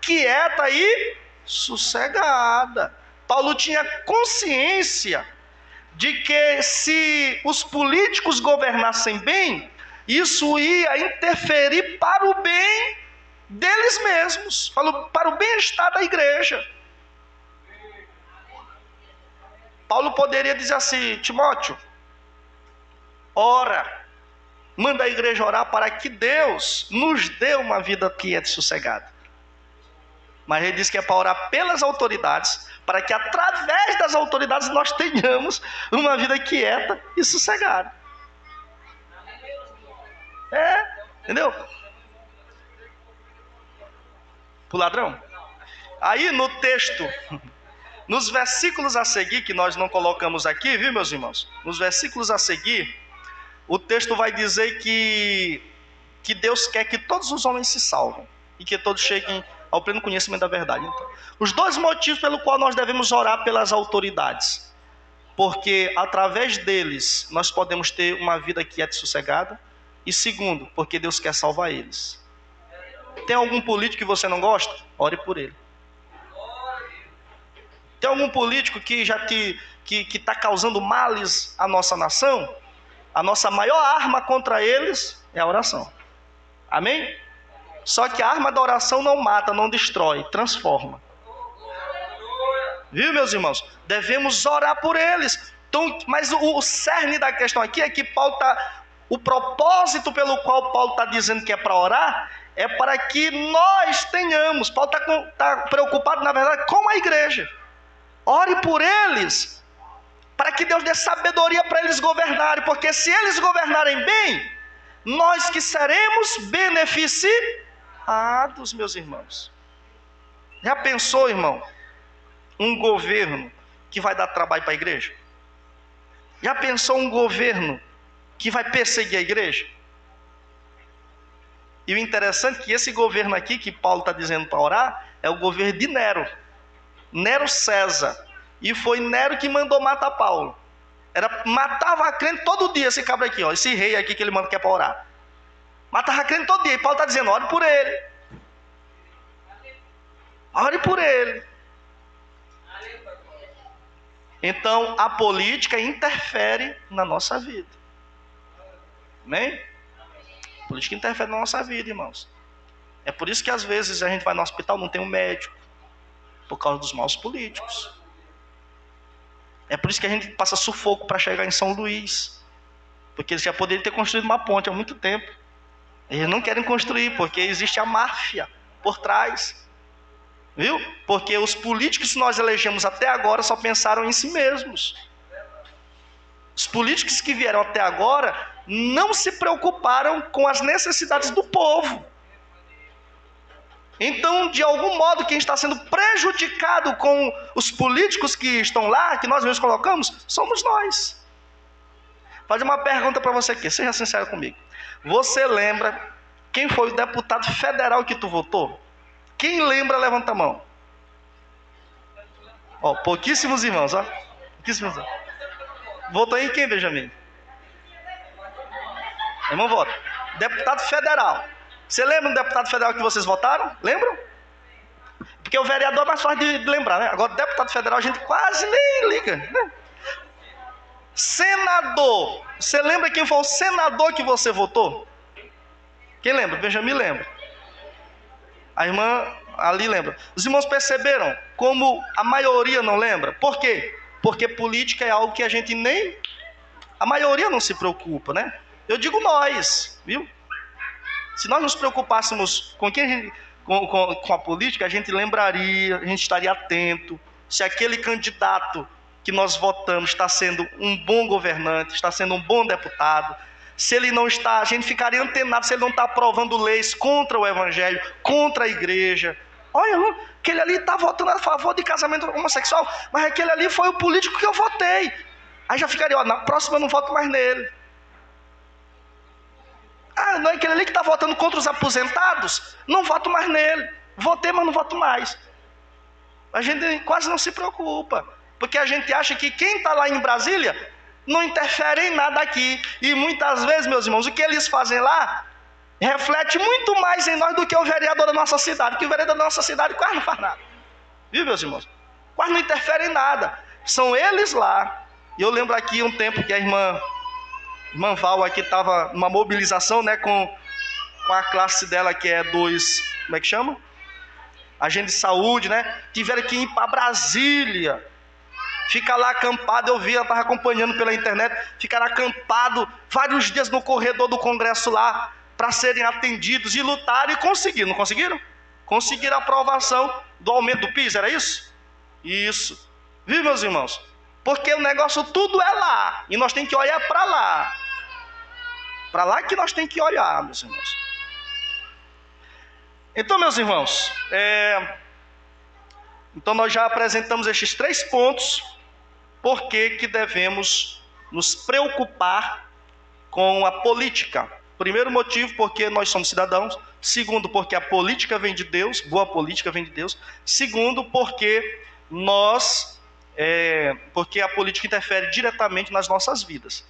quieta e sossegada. Paulo tinha consciência de que se os políticos governassem bem, isso ia interferir para o bem deles mesmos, para o bem-estar da igreja. Paulo poderia dizer assim, Timóteo, ora, manda a igreja orar para que Deus nos dê uma vida quieta e sossegada. Mas ele diz que é para orar pelas autoridades, para que através das autoridades nós tenhamos uma vida quieta e sossegada. Entendeu? Pro ladrão. Aí no texto, nos versículos a seguir, que nós não colocamos aqui, viu meus irmãos? Nos versículos a seguir, o texto vai dizer que Deus quer que todos os homens se salvem e que todos cheguem ao pleno conhecimento da verdade. Então, os dois motivos pelo qual nós devemos orar pelas autoridades, porque através deles nós podemos ter uma vida quieta e sossegada, e segundo, porque Deus quer salvar eles. Tem algum político que você não gosta? Ore por ele. Tem algum político que já que está causando males à nossa nação? A nossa maior arma contra eles é a oração. Amém? Só que a arma da oração não mata, não destrói, transforma. Viu, meus irmãos? Devemos orar por eles. Então, mas o cerne da questão aqui é que o propósito pelo qual Paulo está dizendo que é para orar é para que nós tenhamos. Paulo está preocupado, na verdade, com a igreja. Ore por eles, para que Deus dê sabedoria para eles governarem, porque se eles governarem bem, nós que seremos beneficiados, meus irmãos. Já pensou, irmão, um governo que vai dar trabalho para a igreja? Já pensou um governo que vai perseguir a igreja? E o interessante é que esse governo aqui, que Paulo está dizendo para orar, é o governo de Nero César. E foi Nero que mandou matar Paulo. Matava crente todo dia esse cabra aqui, ó, esse rei aqui que ele manda que é para orar. Matava crente todo dia. E Paulo está dizendo, ore por ele. Ore por ele. Então, a política interfere na nossa vida. Amém? A política interfere na nossa vida, irmãos. É por isso que às vezes a gente vai no hospital, não tem um médico. Por causa dos maus políticos. É por isso que a gente passa sufoco para chegar em São Luís. Porque eles já poderiam ter construído uma ponte há muito tempo. Eles não querem construir, porque existe a máfia por trás. Viu? Porque os políticos que nós elegemos até agora só pensaram em si mesmos. Os políticos que vieram até agora não se preocuparam com as necessidades do povo. Então, de algum modo, quem está sendo prejudicado com os políticos que estão lá, que nós mesmos colocamos, somos nós. Vou fazer uma pergunta para você aqui, seja sincero comigo. Você lembra quem foi o deputado federal que tu votou? Quem lembra, levanta a mão. Ó, pouquíssimos irmãos, ó. Pouquíssimos irmãos. Votou em quem, Benjamin? Irmão, vota. Deputado federal. Você lembra do deputado federal que vocês votaram? Lembram? Porque o vereador é mais fácil de lembrar, né? Agora, deputado federal, a gente quase nem liga, né? Senador. Você lembra quem foi o senador que você votou? Quem lembra? Benjamin lembra. A irmã ali lembra. Os irmãos perceberam como a maioria não lembra? Por quê? Porque política é algo que a gente nem... A maioria não se preocupa, né? Eu digo nós, viu? Se nós nos preocupássemos com a política, a gente lembraria, a gente estaria atento. Se aquele candidato que nós votamos está sendo um bom governante, está sendo um bom deputado, se ele não está, a gente ficaria antenado se ele não está aprovando leis contra o evangelho, contra a igreja. Olha, aquele ali está votando a favor de casamento homossexual, mas aquele ali foi o político que eu votei. Aí já ficaria, ó, na próxima eu não voto mais nele. Ah, não é aquele ali que está votando contra os aposentados? Não voto mais nele. Votei, mas não voto mais. A gente quase não se preocupa, porque a gente acha que quem está lá em Brasília não interfere em nada aqui. E muitas vezes, meus irmãos, o que eles fazem lá reflete muito mais em nós do que o vereador da nossa cidade, que o vereador da nossa cidade quase não faz nada. Viu, meus irmãos? Quase não interfere em nada. São eles lá. E eu lembro aqui um tempo que a irmã Val aqui estava numa mobilização, né, com a classe dela, que é dos... Como é que chama? Agente de saúde, né? Tiveram que ir para Brasília. Fica lá acampado, eu vi, ela estava acompanhando pela internet. Ficaram acampados vários dias no corredor do Congresso lá, para serem atendidos, e lutaram e conseguiram. Não conseguiram? Conseguiram a aprovação do aumento do PIS, era isso? Isso. Viu, meus irmãos? Porque o negócio tudo é lá, e nós temos que olhar para lá. Para lá que nós temos que olhar, meus irmãos. Então, meus irmãos, então nós já apresentamos estes 3 pontos, por que devemos nos preocupar com a política. Primeiro motivo, porque nós somos cidadãos. Segundo, porque a política vem de Deus, boa política vem de Deus. Segundo, porque porque a política interfere diretamente nas nossas vidas.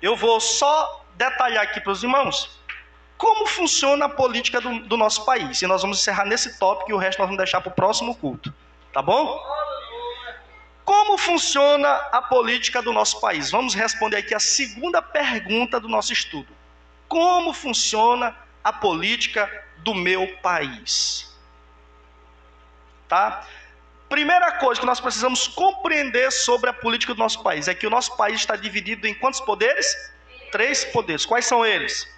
Eu vou só detalhar aqui para os irmãos como funciona a política do nosso país. E nós vamos encerrar nesse tópico e o resto nós vamos deixar para o próximo culto. Tá bom? Como funciona a política do nosso país? Vamos responder aqui a segunda pergunta do nosso estudo. Como funciona a política do meu país? Tá? Primeira coisa que nós precisamos compreender sobre a política do nosso país é que o nosso país está dividido em quantos poderes? 3 poderes. Quais são eles?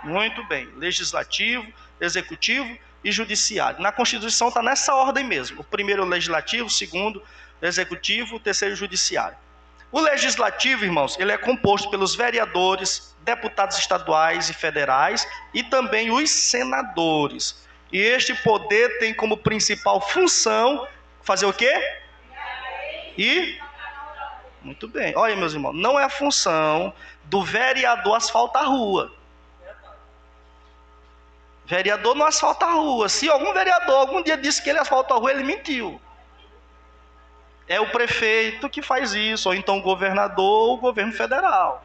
Muito bem. Legislativo, executivo e judiciário. Na Constituição está nessa ordem mesmo. O primeiro é o legislativo, o segundo o executivo, o terceiro o judiciário. O legislativo, irmãos, ele é composto pelos vereadores, deputados estaduais e federais e também os senadores. E este poder tem como principal função fazer o quê? Muito bem. Olha, meus irmãos, não é a função do vereador asfaltar a rua. Vereador não asfalta a rua. Se algum vereador algum dia disse que ele asfaltou a rua, ele mentiu. é o prefeito que faz isso, ou então o governador ou o governo federal.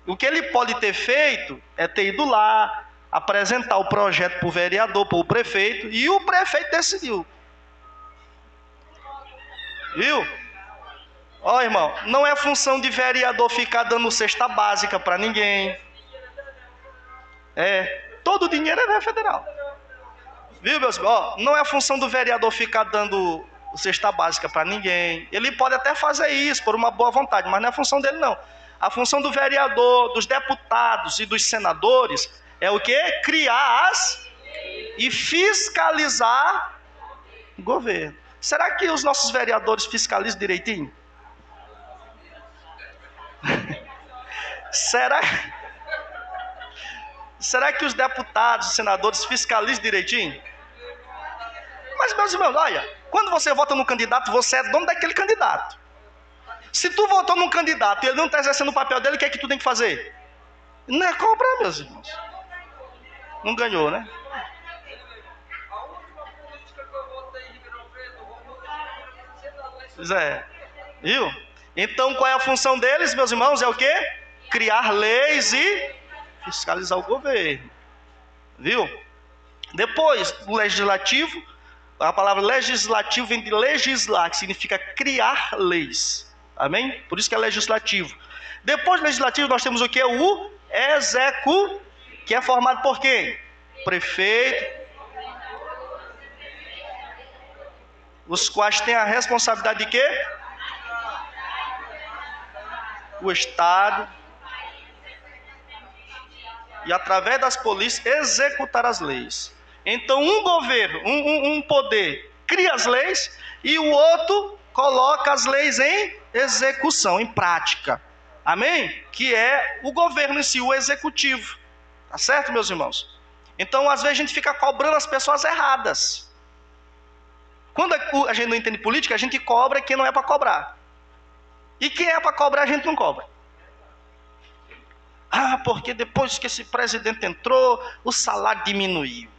O que ele pode ter feito é ter ido lá, apresentar o projeto para o vereador, para o prefeito, e o prefeito decidiu. Viu? Ó, irmão, não é função de vereador ficar dando cesta básica para ninguém. Todo o dinheiro é federal. Viu, meus irmãos? Ó, não é função do vereador ficar dando cesta básica para ninguém. Ele pode até fazer isso por uma boa vontade, mas não é função dele, não. A função do vereador, dos deputados e dos senadores é o quê? Criar e fiscalizar o governo. Será que os nossos vereadores fiscalizam direitinho? Será que os deputados e senadores fiscalizam direitinho? Mas, meus irmãos, olha, quando você vota no candidato, você é dono daquele candidato. Se tu votou num candidato e ele não está exercendo o papel dele, o que é que tu tem que fazer? Não é cobrar, meus irmãos. Não ganhou, né? Pois é. Viu? Então, qual é a função deles, meus irmãos? É o quê? Criar leis e fiscalizar o governo. Viu? Depois, o legislativo, a palavra legislativo vem de legislar, que significa criar leis. Amém? Por isso que é legislativo. Depois do legislativo, nós temos o quê? O executivo, que é formado por quem? Prefeito, os quais têm a responsabilidade de quê? O Estado. E através das polícias executar as leis. Então um governo, um poder cria as leis e o outro coloca as leis em execução, em prática. Amém? Que é o governo em si, o executivo. Tá certo, meus irmãos? Então às vezes a gente fica cobrando as pessoas erradas. Quando a gente não entende política, a gente cobra quem não é para cobrar. E quem é para cobrar, a gente não cobra. Ah, porque depois que esse presidente entrou, o salário diminuiu.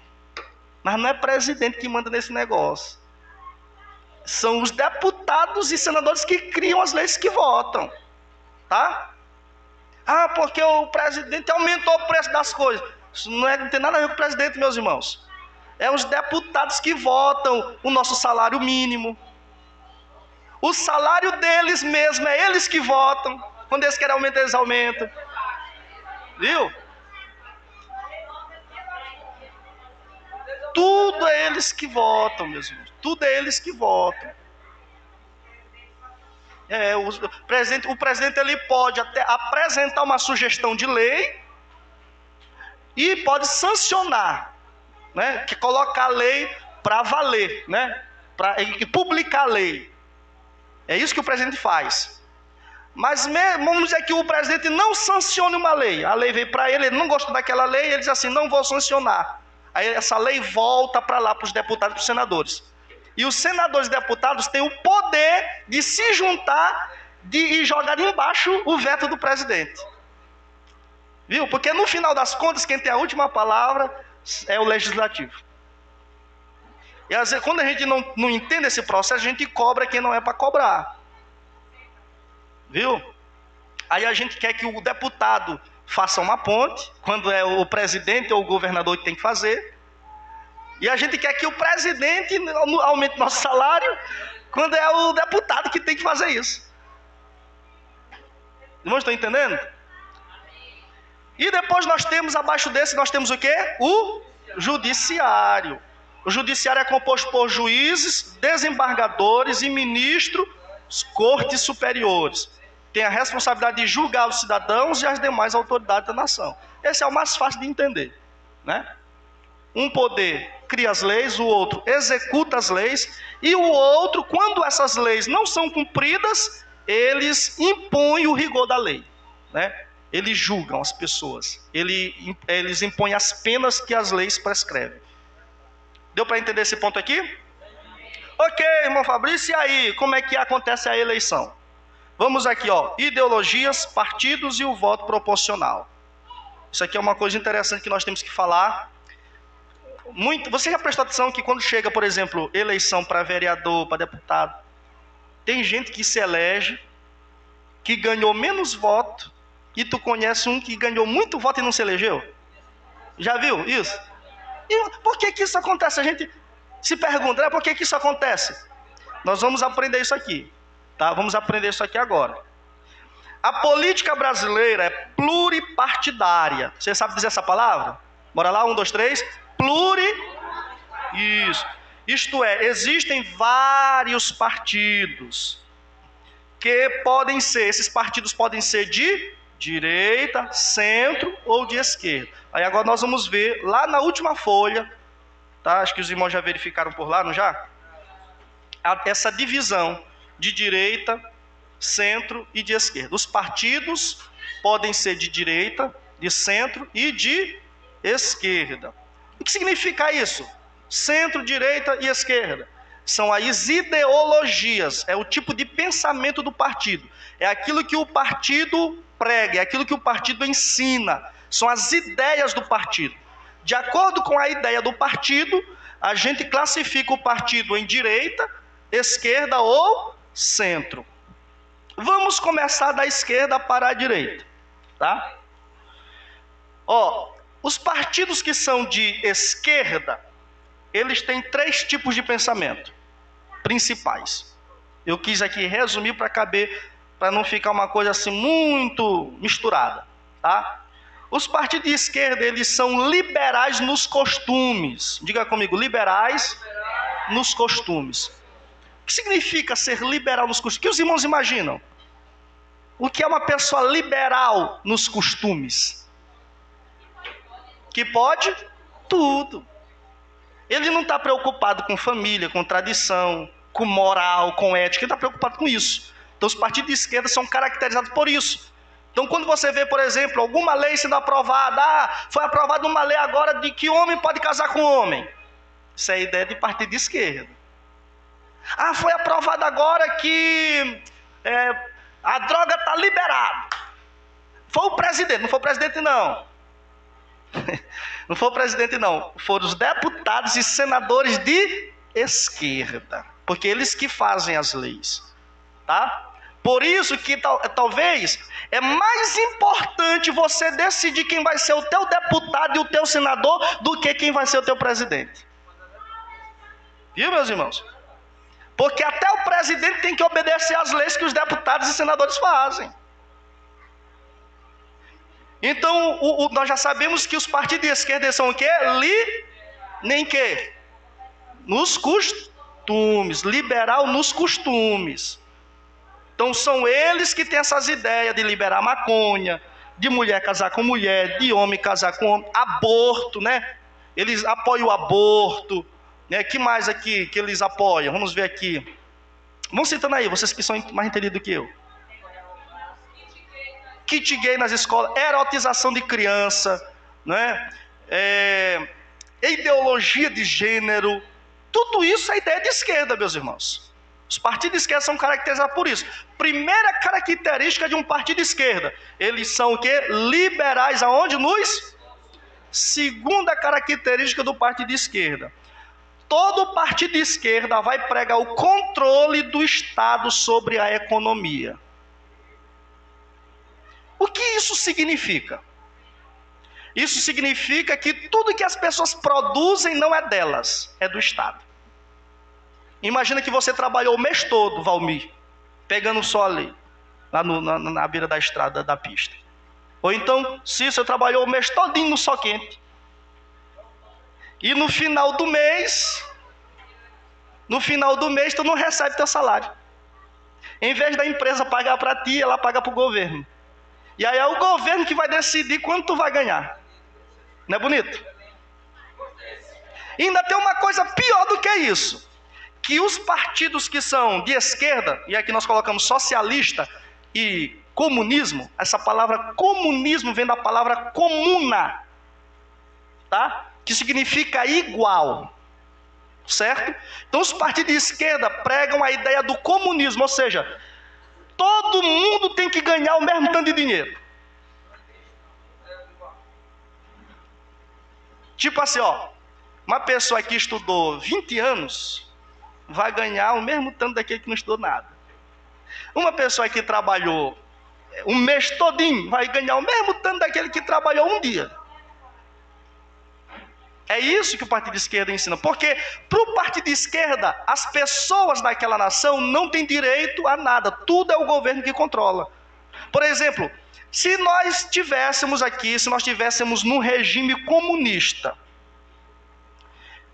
Mas não é presidente que manda nesse negócio. São os deputados e senadores que criam as leis que votam. Tá? Ah, porque o presidente aumentou o preço das coisas. Isso não tem nada a ver com o presidente, meus irmãos. É os deputados que votam o nosso salário mínimo. O salário deles mesmo, é eles que votam. Quando eles querem aumentar, eles aumentam. Viu? Tudo é eles que votam, meus irmãos. Tudo é eles que votam. O presidente ele pode até apresentar uma sugestão de lei e pode sancionar, né? Que colocar a lei para valer, né? Para publicar a lei. É isso que o presidente faz. Mas vamos dizer que o presidente não sancione uma lei. A lei veio para ele, ele não gosta daquela lei, ele diz assim, não vou sancionar. Aí essa lei volta para lá, para os deputados e para os senadores. E os senadores e deputados têm o poder de se juntar e jogar embaixo o veto do presidente. Viu? Porque no final das contas, quem tem a última palavra é o legislativo. E às vezes, quando a gente não entende esse processo, a gente cobra quem não é para cobrar. Viu? Aí a gente quer que o deputado faça uma ponte, quando é o presidente ou o governador que tem que fazer. E a gente quer que o presidente aumente nosso salário, quando é o deputado que tem que fazer isso. Irmãos, estão entendendo? E depois nós temos, abaixo desse, nós temos o quê? O judiciário. O judiciário é composto por juízes, desembargadores e ministros, cortes superiores. Tem a responsabilidade de julgar os cidadãos e as demais autoridades da nação. Esse é o mais fácil de entender, né? Um poder cria as leis, o outro executa as leis, e o outro, quando essas leis não são cumpridas, eles impõem o rigor da lei, né? Eles julgam as pessoas, eles impõem as penas que as leis prescrevem. Deu para entender esse ponto aqui? Ok, irmão Fabrício, e aí, como é que acontece a eleição? Vamos aqui, ó, ideologias, partidos e o voto proporcional. Isso aqui é uma coisa interessante que nós temos que falar. Você já prestou atenção que quando chega, por exemplo, eleição para vereador, para deputado, tem gente que se elege, que ganhou menos voto, e tu conhece um que ganhou muito voto e não se elegeu? Já viu isso? E por que que isso acontece? A gente se pergunta, por que que isso acontece? Nós vamos aprender isso aqui, tá? Vamos aprender isso aqui agora. A política brasileira é pluripartidária. Você sabe dizer essa palavra? Bora lá, 1, 2, 3. Isso. Isto é, existem vários partidos que podem ser, esses partidos podem ser de direita, centro ou de esquerda. Aí agora nós vamos ver lá na última folha, tá? Acho que os irmãos já verificaram por lá, não já? Essa divisão de direita, centro e de esquerda. Os partidos podem ser de direita, de centro e de esquerda. O que significa isso? Centro, direita e esquerda. São as ideologias, é o tipo de pensamento do partido. É aquilo que o partido prega, é aquilo que o partido ensina. São as ideias do partido. De acordo com a ideia do partido, a gente classifica o partido em direita, esquerda ou centro. Vamos começar da esquerda para a direita, tá? Os partidos que são de esquerda, eles têm 3 tipos de pensamento principais. Eu quis aqui resumir para caber, para não ficar uma coisa assim muito misturada, tá? Os partidos de esquerda, eles são liberais nos costumes. Diga comigo, liberais nos costumes. O que significa ser liberal nos costumes? O que os irmãos imaginam? O que é uma pessoa liberal nos costumes? Que pode tudo. Ele não está preocupado com família, com tradição, com moral, com ética. Ele está preocupado com isso. Então os partidos de esquerda são caracterizados por isso. Então quando você vê, por exemplo, alguma lei sendo aprovada, foi aprovada uma lei agora de que homem pode casar com homem. Isso é a ideia de partido de esquerda. Foi aprovado agora que a droga está liberada. Foi o presidente, não foi o presidente não. Não foi o presidente não, foram os deputados e senadores de esquerda, porque eles que fazem as leis, tá? Por isso que talvez é mais importante você decidir quem vai ser o teu deputado e o teu senador do que quem vai ser o teu presidente. Viu, meus irmãos? Porque até o presidente tem que obedecer às leis que os deputados e senadores fazem. Então, nós já sabemos que os partidos de esquerda são o quê? Nem quê? Nos costumes. Liberal nos costumes. Então, são eles que têm essas ideias de liberar maconha, de mulher casar com mulher, de homem casar com homem, aborto, né? Eles apoiam o aborto, né? Que mais aqui que eles apoiam? Vamos ver aqui. Vão citando aí, vocês que são mais entendidos do que eu. Kit gay nas escolas, erotização de criança, né? Ideologia de gênero, tudo isso é ideia de esquerda, meus irmãos. Os partidos de esquerda são caracterizados por isso. Primeira característica de um partido de esquerda, eles são o quê? Liberais aonde? Segunda característica do partido de esquerda, todo partido de esquerda vai pregar o controle do Estado sobre a economia. O que isso significa? Isso significa que tudo que as pessoas produzem não é delas, é do Estado. Imagina que você trabalhou o mês todo, Valmir, pegando o sol ali, lá na beira da estrada, da pista. Ou então, Cícero trabalhou o mês todinho no sol quente. E no final do mês, tu não recebe teu salário. Em vez da empresa pagar para ti, ela paga para o governo. E aí é o governo que vai decidir quanto tu vai ganhar. Não é bonito? E ainda tem uma coisa pior do que isso. Que os partidos que são de esquerda, e aqui nós colocamos socialista e comunismo, essa palavra comunismo vem da palavra comuna, tá? Que significa igual, certo? Então os partidos de esquerda pregam a ideia do comunismo, ou seja, todo mundo tem que ganhar o mesmo tanto de dinheiro. Tipo assim, Uma pessoa que estudou 20 anos vai ganhar o mesmo tanto daquele que não estudou nada. Uma pessoa que trabalhou um mês todinho vai ganhar o mesmo tanto daquele que trabalhou um dia. É isso que o partido de esquerda ensina. Porque para o partido de esquerda, as pessoas daquela nação não têm direito a nada. Tudo é o governo que controla. Por exemplo, se nós tivéssemos num regime comunista,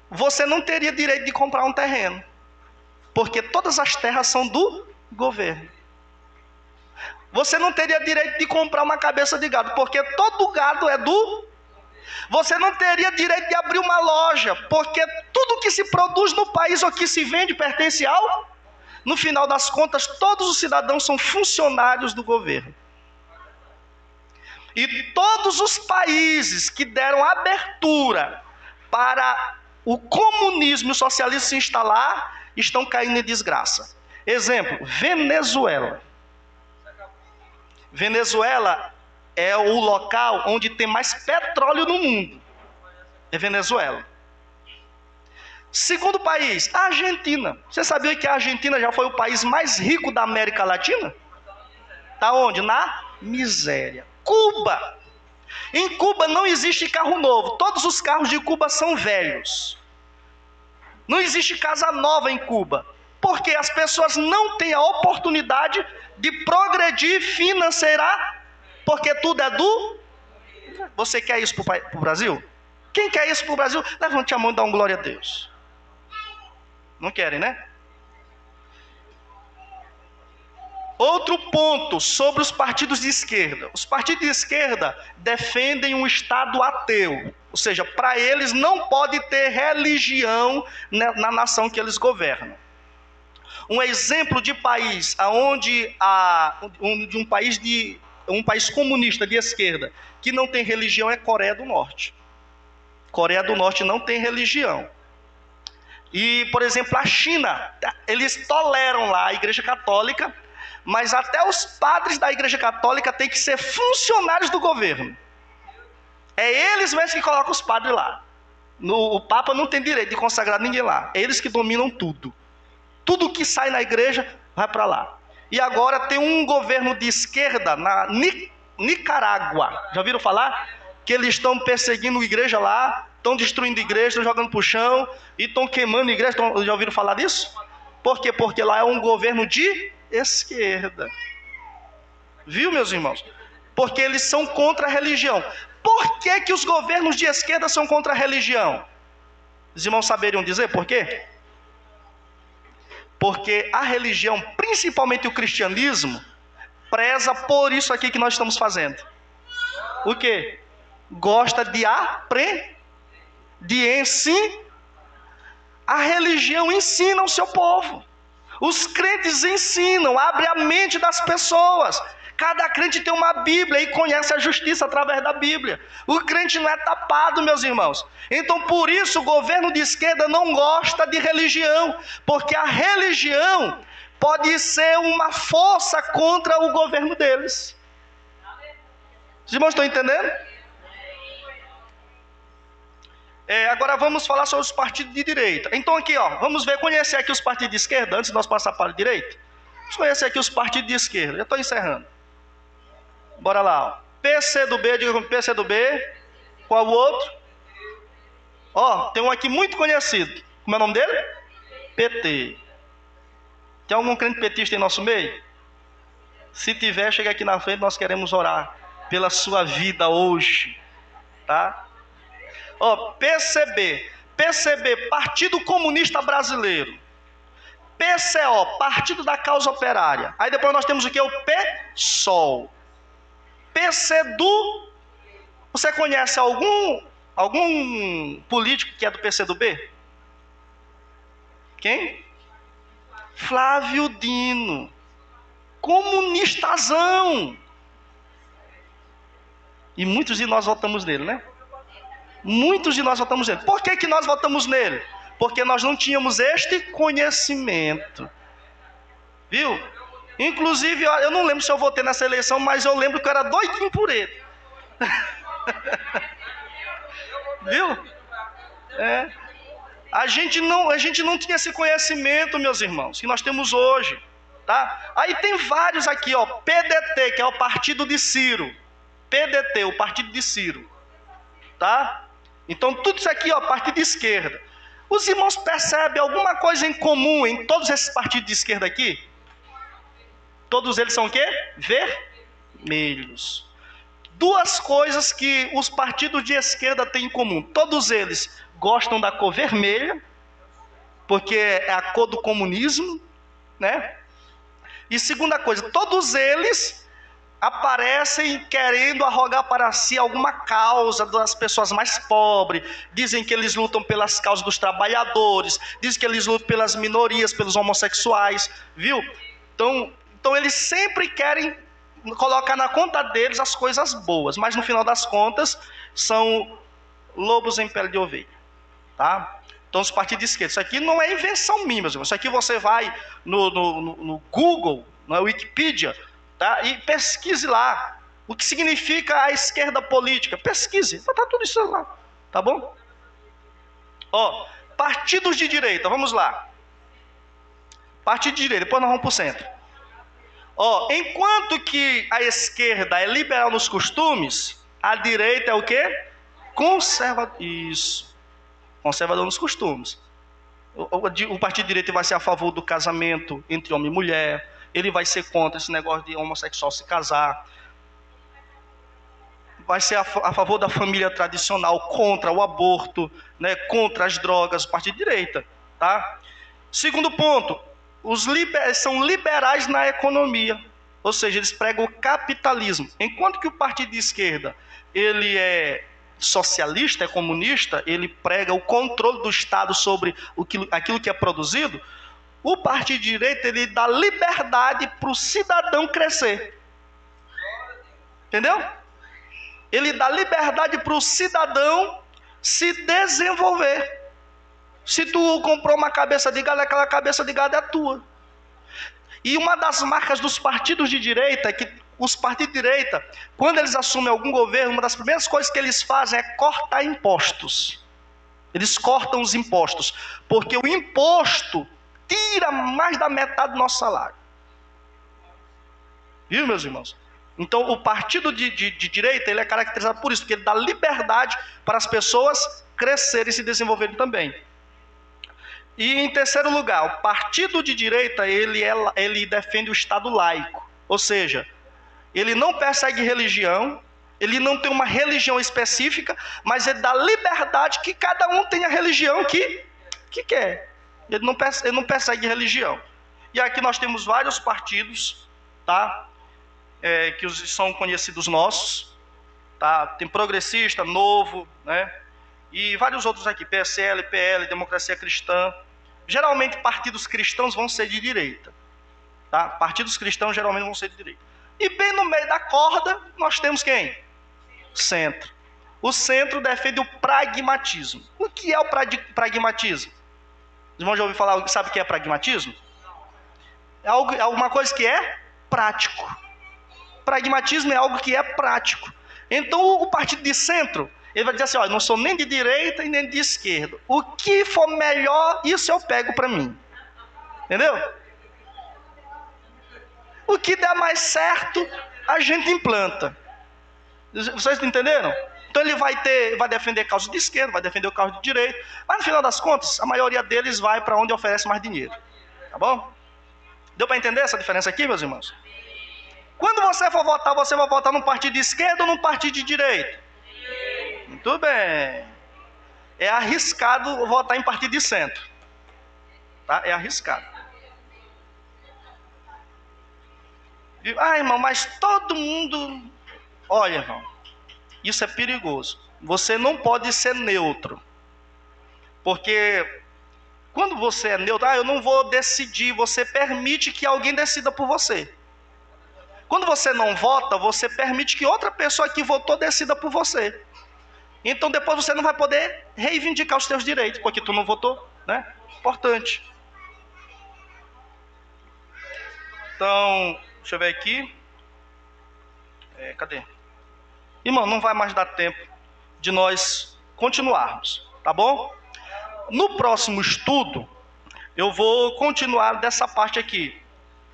você não teria direito de comprar um terreno. Porque todas as terras são do governo. Você não teria direito de comprar uma cabeça de gado, porque todo gado é do... Você não teria direito de abrir uma loja, porque tudo que se produz no país ou que se vende pertence ao... No final das contas, todos os cidadãos são funcionários do governo. E todos os países que deram abertura para o comunismo e o socialismo se instalar, estão caindo em desgraça. Exemplo, Venezuela. Venezuela é o local onde tem mais petróleo no mundo. É Venezuela. Segundo país, a Argentina. Você sabia que a Argentina já foi o país mais rico da América Latina? Está onde? Na miséria. Cuba. Em Cuba não existe carro novo. Todos os carros de Cuba são velhos. Não existe casa nova em Cuba. Porque as pessoas não têm a oportunidade de progredir financeiramente. Porque tudo é do... Você quer isso para o Brasil? Quem quer isso para o Brasil? Levante a mão e dá uma glória a Deus. Não querem, né? Outro ponto sobre os partidos de esquerda. Os partidos de esquerda defendem um Estado ateu. Ou seja, para eles não pode ter religião na nação que eles governam. Um exemplo de país onde um país comunista de esquerda que não tem religião é Coreia do Norte. Coreia do Norte não tem religião. E, por exemplo, a China, eles toleram lá a Igreja Católica, mas até os padres da Igreja Católica têm que ser funcionários do governo. É eles mesmos que colocam os padres lá. O Papa não tem direito de consagrar ninguém lá. É eles que dominam tudo. Tudo que sai na igreja vai para lá. E agora tem um governo de esquerda na Nicarágua. Já ouviram falar? Que eles estão perseguindo a igreja lá, estão destruindo a igreja, estão jogando para o chão e estão queimando a igreja. Já ouviram falar disso? Por quê? Porque lá é um governo de esquerda. Viu, meus irmãos? Porque eles são contra a religião. Por que que os governos de esquerda são contra a religião? Os irmãos saberiam dizer por quê? Porque a religião, principalmente o cristianismo, preza por isso aqui que nós estamos fazendo. O quê? Gosta de aprender, de ensinar. A religião ensina o seu povo. Os crentes ensinam, abre a mente das pessoas. Cada crente tem uma Bíblia e conhece a justiça através da Bíblia. O crente não é tapado, meus irmãos. Então, por isso, o governo de esquerda não gosta de religião, porque a religião pode ser uma força contra o governo deles. Os irmãos estão entendendo? Agora vamos falar sobre os partidos de direita. Então aqui, vamos conhecer aqui os partidos de esquerda, antes de nós passar para a direita. Vamos conhecer aqui os partidos de esquerda. Já estou encerrando. Bora lá. PCdoB, diga comigo, PCdoB. Qual o outro? Tem um aqui muito conhecido. Como é o nome dele? PT. Tem algum crente petista em nosso meio? Se tiver, chega aqui na frente, nós queremos orar pela sua vida hoje. Tá? PCB, Partido Comunista Brasileiro. PCO, Partido da Causa Operária. Aí depois nós temos o que? O PSOL. PCdo. Você conhece algum político que é do PCdoB? Quem? Flávio Dino. Comunistazão. E muitos de nós votamos nele, né? Muitos de nós votamos nele. Por que nós votamos nele? Porque nós não tínhamos este conhecimento. Viu? Inclusive, eu não lembro se eu votei nessa eleição, mas eu lembro que eu era doidinho por ele. Viu? A gente não tinha esse conhecimento, meus irmãos, que nós temos hoje, tá? Aí tem vários aqui, ó, PDT, que é o Partido de Ciro. PDT, o Partido de Ciro, tá? Então tudo isso aqui, ó, partido de esquerda. Os irmãos percebem alguma coisa em comum em todos esses partidos de esquerda aqui? Todos eles são o quê? Vermelhos. Duas coisas que os partidos de esquerda têm em comum. Todos eles gostam da cor vermelha, porque é a cor do comunismo, né? E segunda coisa, todos eles aparecem querendo arrogar para si alguma causa das pessoas mais pobres. Dizem que eles lutam pelas causas dos trabalhadores, dizem que eles lutam pelas minorias, pelos homossexuais, viu? Então eles sempre querem colocar na conta deles as coisas boas, mas no final das contas são lobos em pele de ovelha, tá? Então os partidos de esquerda, isso aqui não é invenção minha, meus irmãos. Isso aqui você vai no Google, na Wikipedia, tá? E pesquise lá o que significa a esquerda política. Pesquise, vai estar tudo isso lá, tá bom? Ó, partidos de direita, vamos lá. Partido de direita, depois nós vamos para o centro. Ó, enquanto que a esquerda é liberal nos costumes, a direita é o quê? Isso. Conservador nos costumes. O partido de direita vai ser a favor do casamento entre homem e mulher. Ele vai ser contra esse negócio de homossexual se casar. Vai ser a favor da família tradicional, contra o aborto, né, contra as drogas, o partido de direita, tá? Segundo ponto, são liberais na economia, ou seja, eles pregam o capitalismo. Enquanto que o partido de esquerda, ele é socialista, é comunista, ele prega o controle do Estado sobre aquilo que é produzido, o partido de direita, ele dá liberdade para o cidadão crescer. Entendeu? Ele dá liberdade para o cidadão se desenvolver. Se tu comprou uma cabeça de gado, aquela cabeça de gado é tua. E uma das marcas dos partidos de direita é que os partidos de direita, quando eles assumem algum governo, uma das primeiras coisas que eles fazem é cortar impostos. Eles cortam os impostos, porque o imposto tira mais da metade do nosso salário. Viu, meus irmãos? Então, o partido de direita, ele é caracterizado por isso, porque ele dá liberdade para as pessoas crescerem e se desenvolverem também. E, em terceiro lugar, o partido de direita, ele defende o Estado laico. Ou seja, ele não persegue religião, ele não tem uma religião específica, mas ele dá liberdade que cada um tenha a religião que quer. Ele não persegue religião. E aqui nós temos vários partidos, tá? Que são conhecidos nossos, tá? Tem Progressista, Novo, né? E vários outros aqui, PSL, PL, Democracia Cristã. Geralmente partidos cristãos vão ser de direita, tá? Partidos cristãos geralmente vão ser de direita. E bem no meio da corda nós temos quem? Centro. O centro defende o pragmatismo. O que é o pragmatismo? Os irmãos já ouviram falar, sabe o que é pragmatismo? É alguma coisa que é prático. Pragmatismo é algo que é prático. Então o partido de centro, ele vai dizer assim, eu não sou nem de direita e nem de esquerda. O que for melhor, isso eu pego para mim. Entendeu? O que der mais certo, a gente implanta. Vocês entenderam? Então ele vai defender causa de esquerda, vai defender o causa de direita, mas no final das contas, a maioria deles vai para onde oferece mais dinheiro. Tá bom? Deu para entender essa diferença aqui, meus irmãos? Quando você for votar, você vai votar num partido de esquerda ou num partido de direita? Muito bem. É arriscado votar em partido de centro. Tá? É arriscado. Irmão, mas todo mundo... Olha, irmão, isso é perigoso. Você não pode ser neutro. Porque quando você é neutro, eu não vou decidir, você permite que alguém decida por você. Quando você não vota, você permite que outra pessoa que votou decida por você. Então depois você não vai poder reivindicar os seus direitos, porque tu não votou, né? Importante. Então, deixa eu ver aqui. Cadê? Irmão, não vai mais dar tempo de nós continuarmos, tá bom? no próximo estudo, eu vou continuar dessa parte aqui,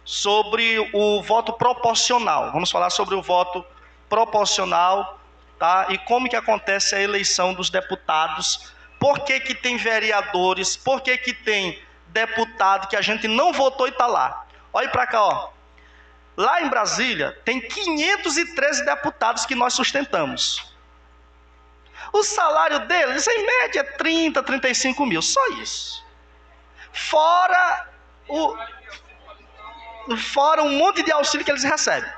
sobre o voto proporcional. Vamos falar sobre o voto proporcional, tá? E como que acontece a eleição dos deputados, por que que tem vereadores, por que que tem deputado que a gente não votou e está lá. Olha para cá, ó. Lá em Brasília, tem 513 deputados que nós sustentamos. O salário deles, em média, é 30, 35 mil, só isso. Fora um monte de auxílio que eles recebem.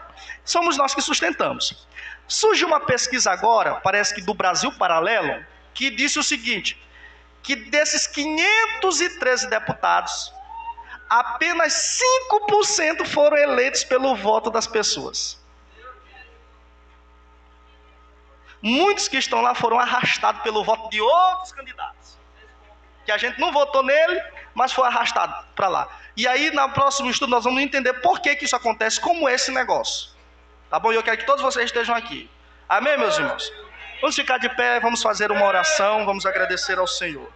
Somos nós que sustentamos. Surge uma pesquisa agora, parece que do Brasil Paralelo, que disse o seguinte, que desses 513 deputados, apenas 5% foram eleitos pelo voto das pessoas. Muitos que estão lá foram arrastados pelo voto de outros candidatos, que a gente não votou nele, mas foi arrastado para lá. E aí, no próximo estudo, nós vamos entender por que que isso acontece, como esse negócio. Tá bom? E eu quero que todos vocês estejam aqui. Amém, meus irmãos? Vamos ficar de pé, vamos fazer uma oração, vamos agradecer ao Senhor.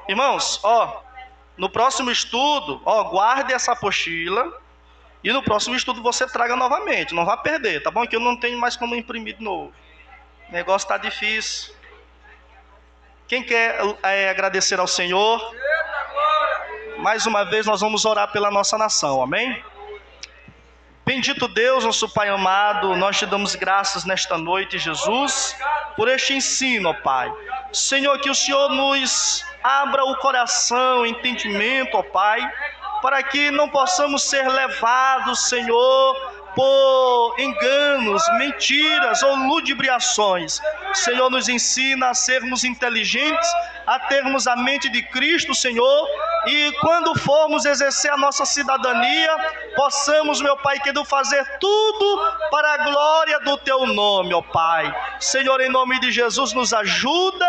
Irmãos, ó, no próximo estudo, ó, guarde essa apostila e no próximo estudo você traga novamente, não vá perder, tá bom? Que eu não tenho mais como imprimir de novo. O negócio está difícil. Quem quer agradecer ao Senhor? Mais uma vez nós vamos orar pela nossa nação, amém? Bendito Deus, nosso Pai amado, nós te damos graças nesta noite, Jesus, por este ensino, ó Pai. Senhor, que o Senhor nos abra o coração, o entendimento, ó Pai, para que não possamos ser levados, Senhor, por enganos, mentiras ou ludibriações. Senhor, nos ensina a sermos inteligentes, a termos a mente de Cristo, Senhor, e quando formos exercer a nossa cidadania, possamos, meu Pai querido, fazer tudo para a glória do Teu nome, ó Pai. Senhor, em nome de Jesus, nos ajuda,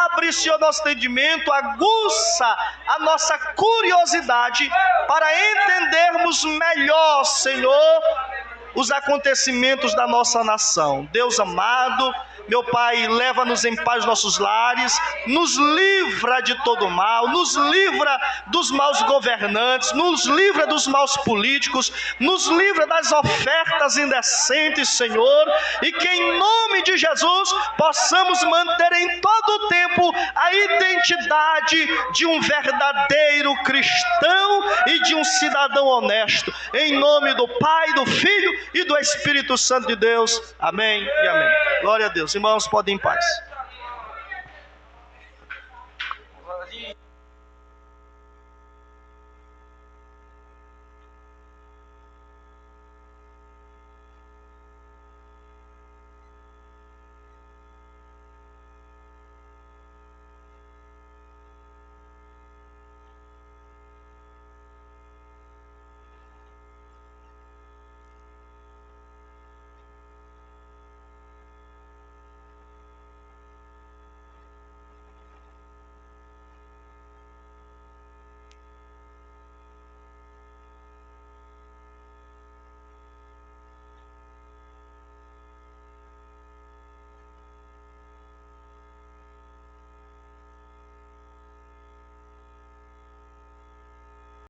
abre, Senhor, nosso entendimento, aguça a nossa curiosidade para entendermos melhor, Senhor, os acontecimentos da nossa nação. Deus amado, meu Pai, leva-nos em paz nossos lares, nos livra de todo mal, nos livra dos maus governantes, nos livra dos maus políticos, nos livra das ofertas indecentes, Senhor, e que em nome de Jesus possamos manter em todo o tempo a identidade de um verdadeiro cristão e de um cidadão honesto. Em nome do Pai, do Filho e do Espírito Santo de Deus. Amém e amém. Glória a Deus. Irmãos, podem ir em paz.